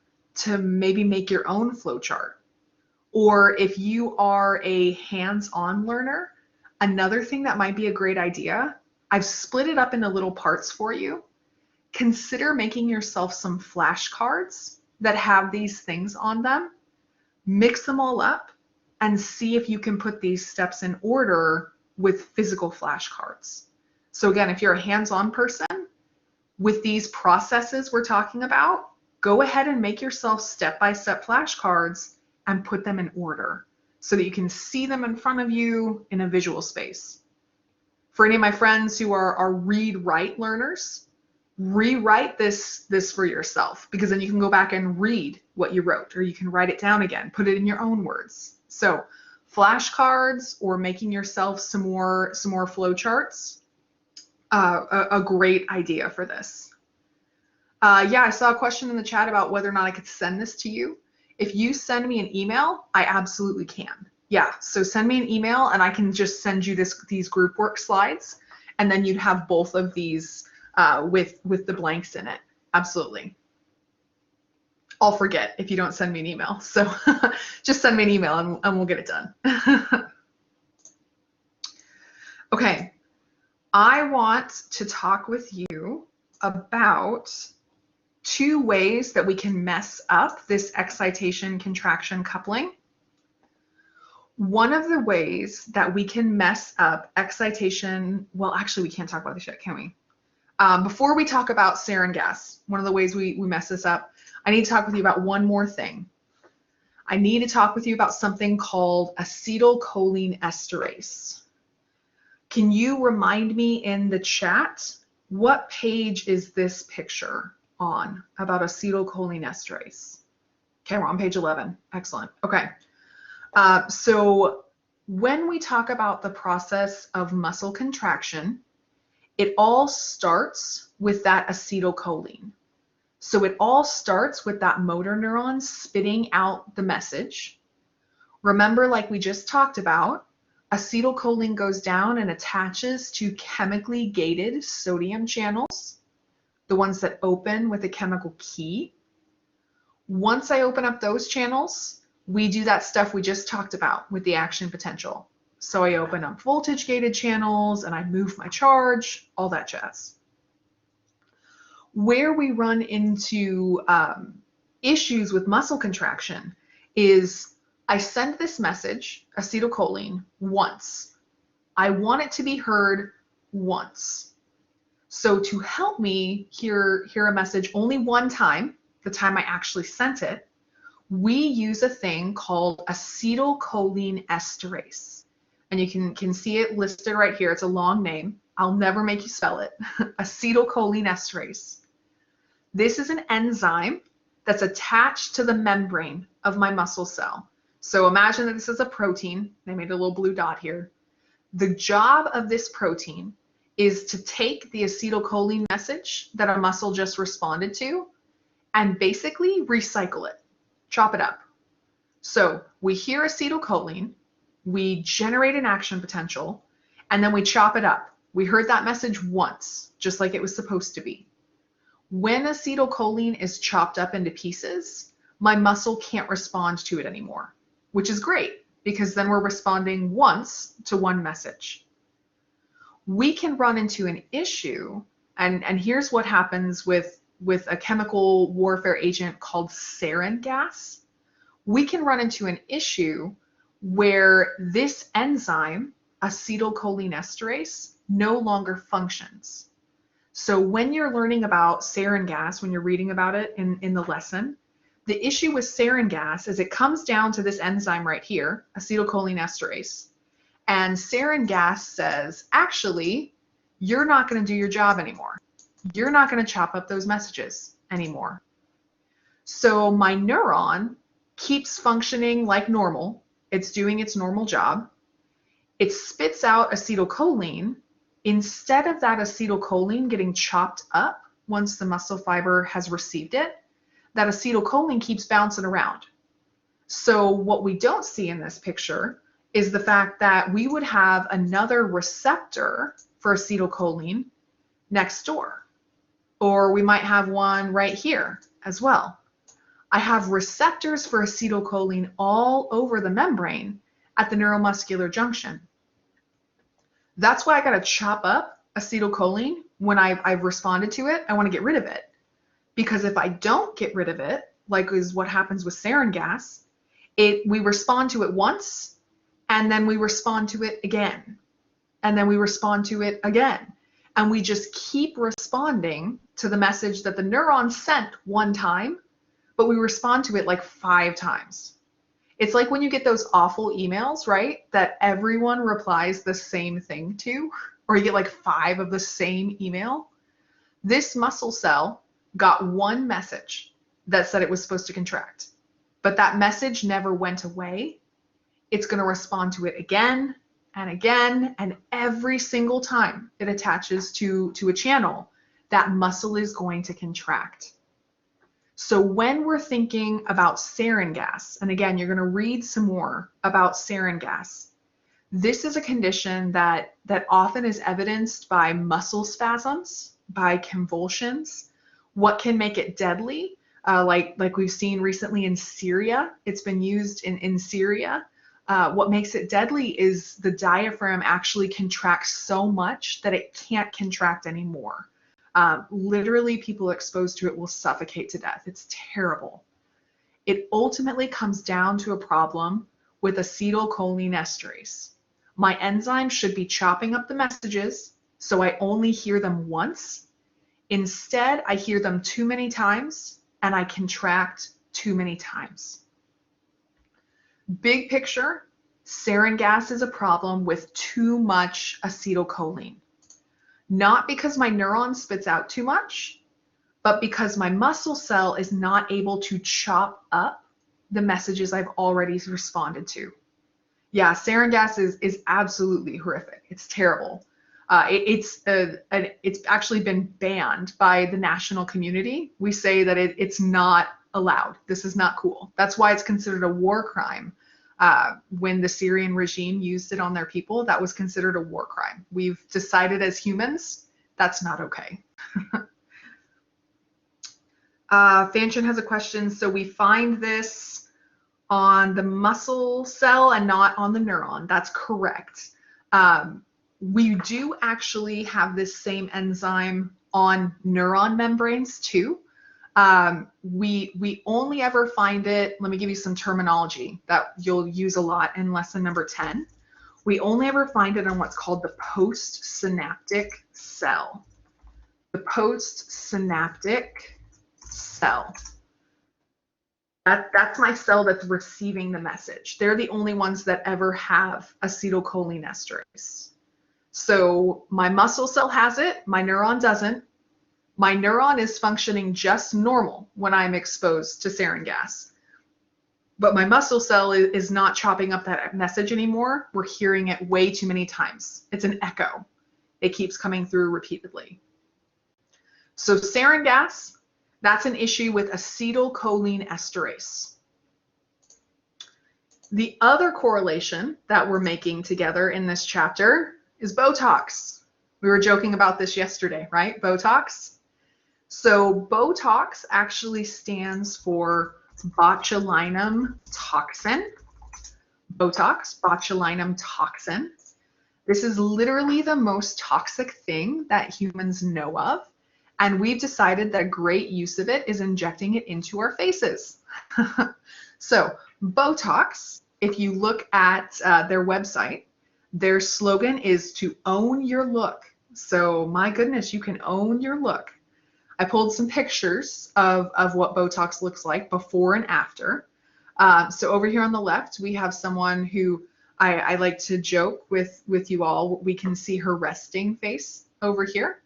maybe make your own flow chart. Or if you are a hands-on learner, another thing that might be a great idea, I've split it up into little parts for you. Consider making yourself some flashcards that have these things on them. Mix them all up and see if you can put these steps in order with physical flashcards. So again, if you're a hands-on person, with these processes we're talking about, go ahead and make yourself step-by-step flashcards and put them in order so that you can see them in front of you in a visual space. For any of my friends who are read-write learners, rewrite this for yourself, because then you can go back and read what you wrote, or you can write it down again, put it in your own words. So flashcards or making yourself some more flow charts, a great idea for this. Yeah, I saw a question in the chat about whether or not I could send this to you. If you send me an email, I absolutely can. Yeah, so send me an email and I can just send you these group work slides, and then you'd have both of these with the blanks in it. Absolutely. I'll forget if you don't send me an email. So just send me an email and we'll get it done. Okay, I want to talk with you about 2 ways that we can mess up this excitation-contraction coupling. One of the ways that we can mess up excitation, well, actually, we can't talk about this yet, can we? Before we talk about sarin gas, one of the ways we mess this up, I need to talk with you about one more thing. I need to talk with you about something called acetylcholine esterase. Can you remind me in the chat, what page is this picture on about acetylcholine esterase? Okay, we're on page 11. Excellent. Okay. So when we talk about the process of muscle contraction, it all starts with that acetylcholine. So it all starts with that motor neuron spitting out the message. Remember, like we just talked about, acetylcholine goes down and attaches to chemically gated sodium channels, the ones that open with a chemical key. Once I open up those channels, we do that stuff we just talked about with the action potential. So I open up voltage gated channels and I move my charge, all that jazz. Where we run into issues with muscle contraction is I send this message, acetylcholine, once. I want it to be heard once. So to help me hear a message only one time, the time I actually sent it, we use a thing called acetylcholine esterase. And you can see it listed right here. It's a long name. I'll never make you spell it. Acetylcholine esterase. This is an enzyme that's attached to the membrane of my muscle cell. So imagine that this is a protein. They made a little blue dot here. The job of this protein is to take the acetylcholine message that a muscle just responded to and basically recycle it, chop it up. So we hear acetylcholine, we generate an action potential, and then we chop it up. We heard that message once, just like it was supposed to be. When acetylcholine is chopped up into pieces, my muscle can't respond to it anymore, which is great because then we're responding once to one message. We can run into an issue, and here's what happens with a chemical warfare agent called sarin gas. We can run into an issue where this enzyme, acetylcholine esterase, no longer functions. So when you're learning about sarin gas, when you're reading about it in the lesson, the issue with sarin gas is it comes down to this enzyme right here, acetylcholine esterase. And sarin gas says, actually, you're not going to do your job anymore. You're not going to chop up those messages anymore. So my neuron keeps functioning like normal. It's doing its normal job. It spits out acetylcholine. Instead of that acetylcholine getting chopped up once the muscle fiber has received it, that acetylcholine keeps bouncing around. So what we don't see in this picture is the fact that we would have another receptor for acetylcholine next door. Or we might have one right here as well. I have receptors for acetylcholine all over the membrane at the neuromuscular junction. That's why I got to chop up acetylcholine when I've responded to it. I want to get rid of it. Because if I don't get rid of it, like is what happens with sarin gas, we respond to it once, and then we respond to it again, and then we respond to it again. And we just keep responding to the message that the neuron sent one time, but we respond to it like 5 times. It's like when you get those awful emails, right, that everyone replies the same thing to, or you get like 5 of the same email. This muscle cell got one message that said it was supposed to contract, but that message never went away. It's going to respond to it again and again, and every single time it attaches to a channel, that muscle is going to contract. So when we're thinking about sarin gas, and again, you're going to read some more about sarin gas, this is a condition that often is evidenced by muscle spasms, by convulsions. What can make it deadly? Like we've seen recently in Syria, it's been used in Syria. What makes it deadly is the diaphragm actually contracts so much that it can't contract anymore. Literally, people exposed to it will suffocate to death. It's terrible. It ultimately comes down to a problem with acetylcholine esterase. My enzyme should be chopping up the messages, so I only hear them once. Instead, I hear them too many times, and I contract too many times. Big picture, sarin gas is a problem with too much acetylcholine. Not because my neuron spits out too much, but because my muscle cell is not able to chop up the messages I've already responded to. Yeah, sarin gas is absolutely horrific. It's terrible. It's actually been banned by the national community. We say that it's not allowed. This is not cool. That's why it's considered a war crime. When the Syrian regime used it on their people, that was considered a war crime. We've decided as humans, that's not okay. Fanchen has a question. So we find this on the muscle cell and not on the neuron. That's correct. We do actually have this same enzyme on neuron membranes too. We only ever find it, let me give you some terminology that you'll use a lot in lesson number 10. We only ever find it on what's called the postsynaptic cell. The postsynaptic cell. That's my cell that's receiving the message. They're the only ones that ever have acetylcholine esterase. So my muscle cell has it, my neuron doesn't. My neuron is functioning just normal when I'm exposed to sarin gas. but my muscle cell is not chopping up that message anymore. We're hearing it way too many times. It's an echo. It keeps coming through repeatedly. So sarin gas, that's an issue with acetylcholine esterase. The other correlation that we're making together in this chapter is Botox. We were joking about this yesterday, right? Botox. So Botox actually stands for botulinum toxin. Botox, botulinum toxin. This is literally the most toxic thing that humans know of. And we've decided that a great use of it is injecting it into our faces. So Botox, if you look at their website, their slogan is to own your look. So my goodness, you can own your look. I pulled some pictures of what Botox looks like before and after. So over here on the left, we have someone who I like to joke with you all. We can see her resting face over here,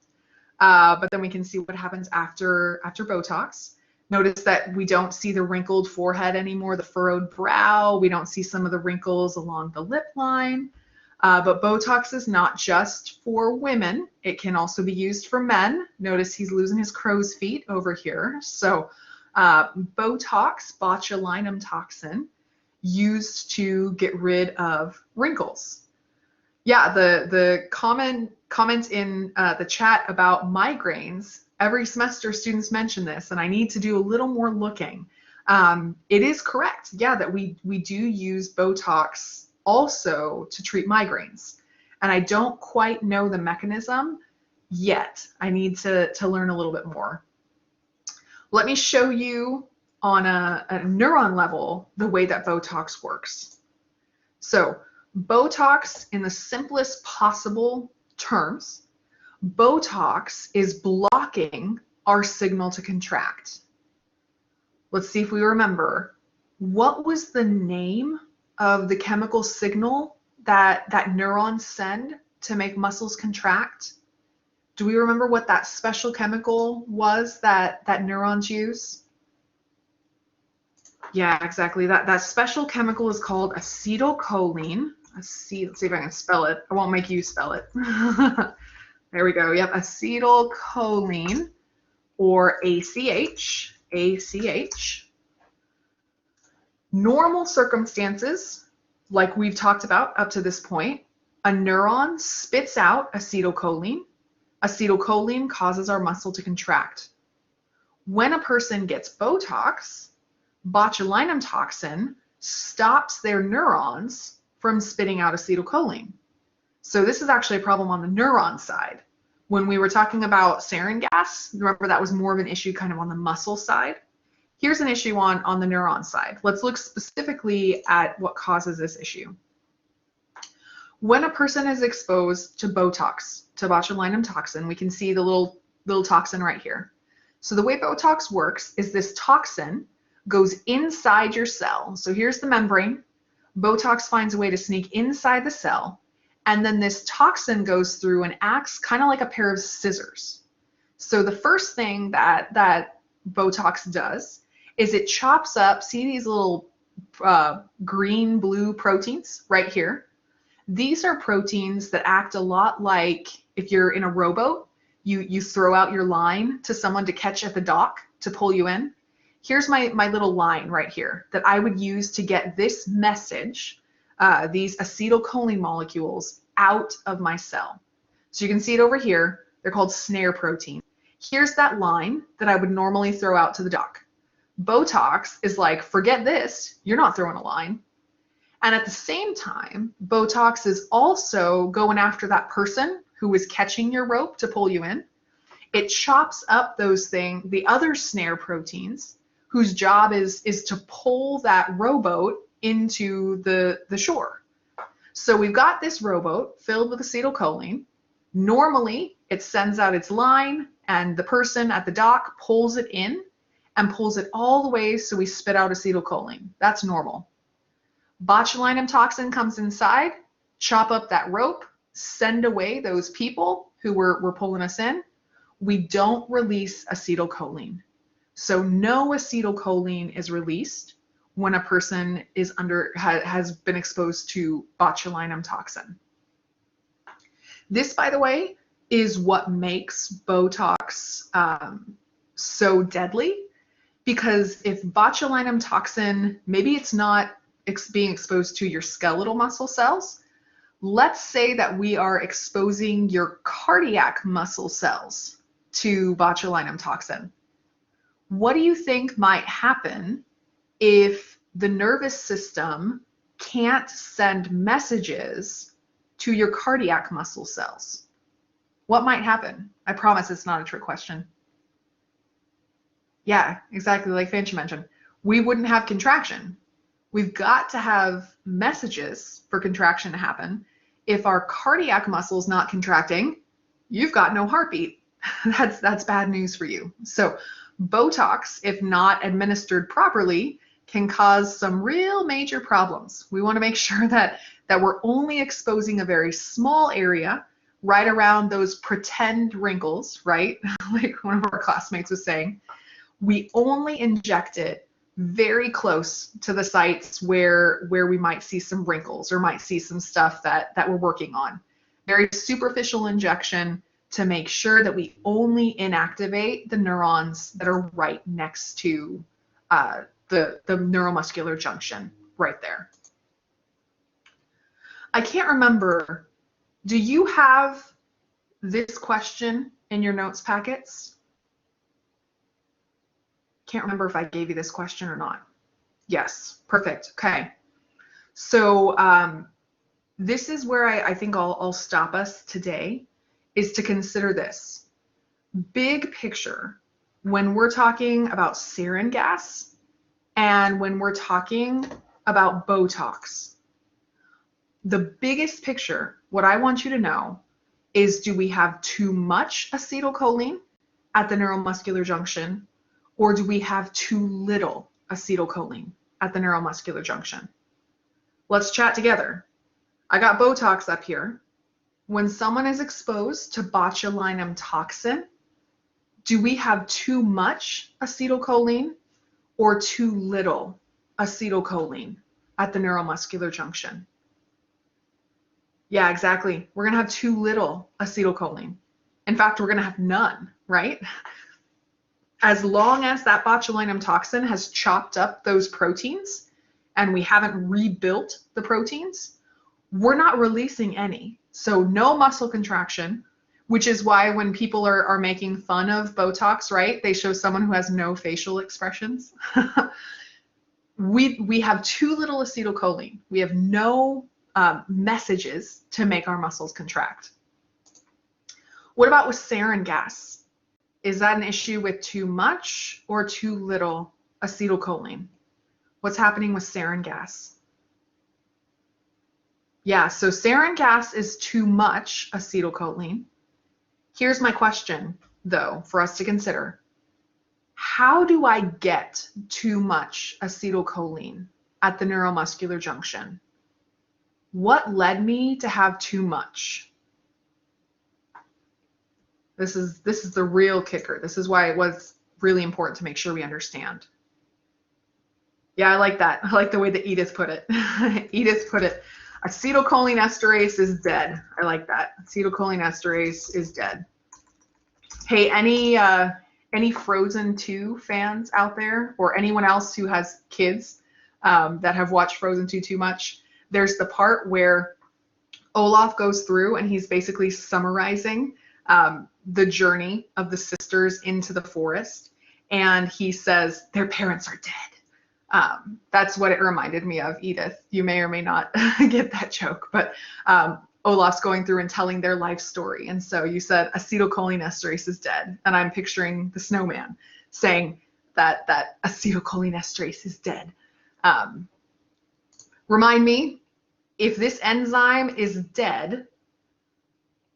but then we can see what happens after Botox. Notice that we don't see the wrinkled forehead anymore, the furrowed brow. We don't see some of the wrinkles along the lip line. But Botox is not just for women. It can also be used for men. Notice he's losing his crow's feet over here. So Botox, botulinum toxin, used to get rid of wrinkles. Yeah, the comment in the chat about migraines, every semester students mention this, and I need to do a little more looking. It is correct, yeah, that we do use Botox also to treat migraines. And I don't quite know the mechanism yet. I need to learn a little bit more. Let me show you on a neuron level the way that Botox works. So Botox, in the simplest possible terms, Botox is blocking our signal to contract. Let's see if we remember. What was the name of the chemical signal that neurons send to make muscles contract? Do we remember what that special chemical was that neurons use? Yeah, exactly. That special chemical is called acetylcholine. Let's see if I can spell it. I won't make you spell it. There we go. Yep, acetylcholine, or ACH. ACH. Normal circumstances, like we've talked about up to this point, a neuron spits out acetylcholine. Acetylcholine causes our muscle to contract. When a person gets Botox, botulinum toxin stops their neurons from spitting out acetylcholine. So this is actually a problem on the neuron side. When we were talking about sarin gas, remember that was more of an issue kind of on the muscle side. Here's an issue on the neuron side. Let's look specifically at what causes this issue. When a person is exposed to Botox, to botulinum toxin, we can see the little toxin right here. So the way Botox works is this toxin goes inside your cell. So here's the membrane. Botox finds a way to sneak inside the cell, and then this toxin goes through and acts kind of like a pair of scissors. So the first thing that Botox does is it chops up, see these little green, blue proteins right here? These are proteins that act a lot like if you're in a rowboat, you throw out your line to someone to catch at the dock to pull you in. Here's my little line right here that I would use to get this message, these acetylcholine molecules, out of my cell. So you can see it over here. They're called snare protein. Here's that line that I would normally throw out to the dock. Botox is like, forget this, you're not throwing a line. And at the same time, Botox is also going after that person who is catching your rope to pull you in. It chops up those things, the other snare proteins, whose job is to pull that rowboat into the shore. So we've got this rowboat filled with acetylcholine. Normally, it sends out its line, and the person at the dock pulls it in and pulls it all the way so we spit out acetylcholine. That's normal. Botulinum toxin comes inside, chop up that rope, send away those people who were pulling us in. We don't release acetylcholine. So no acetylcholine is released. when a person is has been exposed to botulinum toxin. This, by the way, is what makes Botox so deadly, because if botulinum toxin, maybe it's not being exposed to your skeletal muscle cells. Let's say that we are exposing your cardiac muscle cells to botulinum toxin. What do you think might happen if the nervous system can't send messages to your cardiac muscle cells? What might happen? I promise it's not a trick question. Yeah, exactly like Fanchi mentioned. We wouldn't have contraction. We've got to have messages for contraction to happen. If our cardiac muscle's not contracting, you've got no heartbeat. That's bad news for you. So Botox, if not administered properly, can cause some real major problems. We want to make sure that we're only exposing a very small area right around those pretend wrinkles, right? Like one of our classmates was saying. We only inject it very close to the sites where we might see some wrinkles or might see some stuff that we're working on. Very superficial injection to make sure that we only inactivate the neurons that are right next to the neuromuscular junction right there. I can't remember, do you have this question in your notes packets? Can't remember if I gave you this question or not. Yes, perfect. Okay. So this is where I think I'll stop us today, is to consider this. Big picture, when we're talking about sarin gas and when we're talking about Botox, the biggest picture, what I want you to know is, do we have too much acetylcholine at the neuromuscular junction, or do we have too little acetylcholine at the neuromuscular junction? Let's chat together. I got Botox up here. When someone is exposed to botulinum toxin, do we have too much acetylcholine or too little acetylcholine at the neuromuscular junction? Yeah, exactly. We're going to have too little acetylcholine. In fact, we're going to have none, right? As long as that botulinum toxin has chopped up those proteins and we haven't rebuilt the proteins, we're not releasing any. So no muscle contraction, which is why when people are making fun of Botox, right, they show someone who has no facial expressions. We have too little acetylcholine. We have no messages to make our muscles contract. What about with sarin gas? Is that an issue with too much or too little acetylcholine? What's happening with sarin gas? Yeah, so sarin gas is too much acetylcholine. Here's my question, though, for us to consider. How do I get too much acetylcholine at the neuromuscular junction? What led me to have too much? This is the real kicker. This is why it was really important to make sure we understand. Yeah, I like that. I like the way that Edith put it. Edith put it, acetylcholine esterase is dead. I like that. Acetylcholine esterase is dead. Hey, any Frozen 2 fans out there, or anyone else who has kids that have watched Frozen 2 too much? There's the part where Olaf goes through and he's basically summarizing the journey of the sisters into the forest, and he says their parents are dead. That's what it reminded me of, Edith. You may or may not get that joke, but Olaf's going through and telling their life story. And so you said acetylcholine esterase is dead, and I'm picturing the snowman saying that acetylcholine esterase is dead. Remind me, if this enzyme is dead,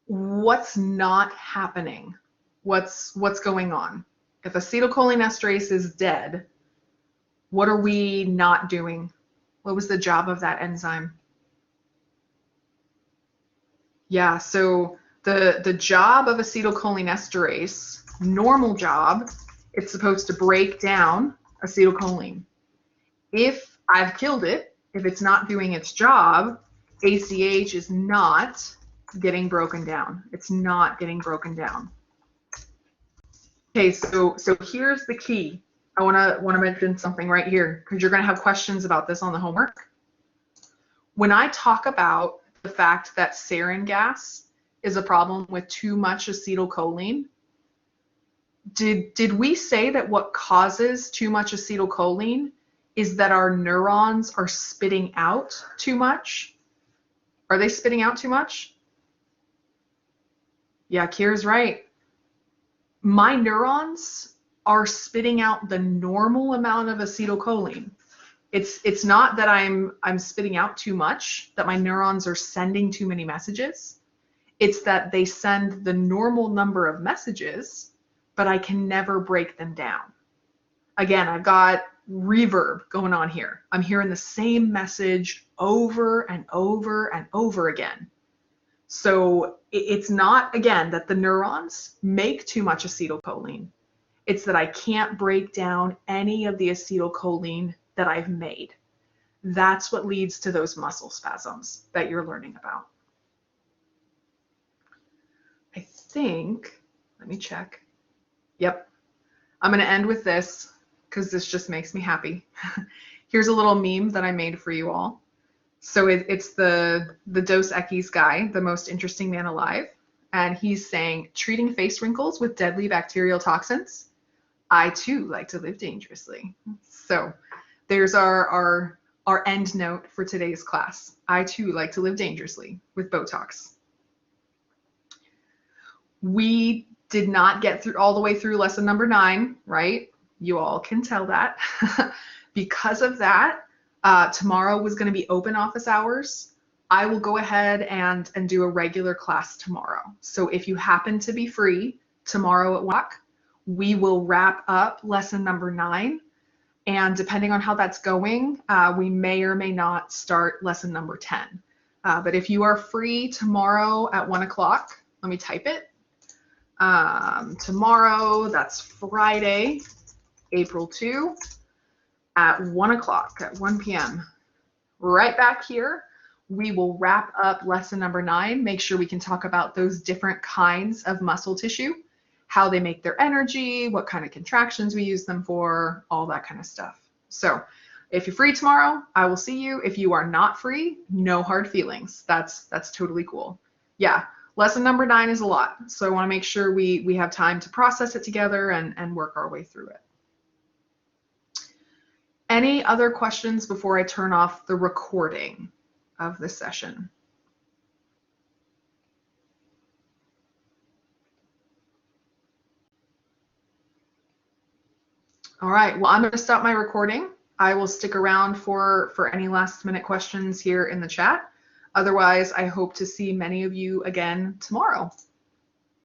what's not happening? What's going on? If acetylcholine esterase is dead, what are we not doing? What was the job of that enzyme? Yeah, so the job of acetylcholine esterase, normal job, it's supposed to break down acetylcholine. If I've killed it, if it's not doing its job, ACH is not getting broken down. It's not getting broken down. Okay, so here's the key. I want to mention something right here because you're going to have questions about this on the homework. When I talk about the fact that sarin gas is a problem with too much acetylcholine, did we say that what causes too much acetylcholine is that our neurons are spitting out too much? Are they spitting out too much? Yeah, Kira's right. My neurons are spitting out the normal amount of acetylcholine. It's not that I'm spitting out too much, that my neurons are sending too many messages. It's that they send the normal number of messages, but I can never break them down. Again, I've got reverb going on here. I'm hearing the same message over and over and over again. So it's not, again, that the neurons make too much acetylcholine. It's that I can't break down any of the acetylcholine that I've made. That's what leads to those muscle spasms that you're learning about. I think, let me check. Yep, I'm going to end with this because this just makes me happy. Here's a little meme that I made for you all. So it's the Dos Equis guy, the most interesting man alive. And he's saying, treating face wrinkles with deadly bacterial toxins. I too like to live dangerously. So there's our end note for today's class. I too like to live dangerously with Botox. We did not get through all the way through lesson number 9, right? You all can tell that. Because of that, tomorrow was going to be open office hours. I will go ahead and do a regular class tomorrow. So if you happen to be free tomorrow at 1 o'clock, we will wrap up lesson number 9. And depending on how that's going, we may or may not start lesson number 10. But if you are free tomorrow at 1 o'clock, let me type it. Tomorrow, that's Friday, April 2, at 1 o'clock, at 1 p.m. Right back here, we will wrap up lesson number 9. Make sure we can talk about those different kinds of muscle tissue, how they make their energy, what kind of contractions we use them for, all that kind of stuff. So if you're free tomorrow, I will see you. If you are not free, no hard feelings. That's totally cool. Yeah, lesson number 9 is a lot. So I want to make sure we have time to process it together and work our way through it. Any other questions before I turn off the recording of the session? All right, well, I'm going to stop my recording. I will stick around for any last minute questions here in the chat. Otherwise, I hope to see many of you again tomorrow.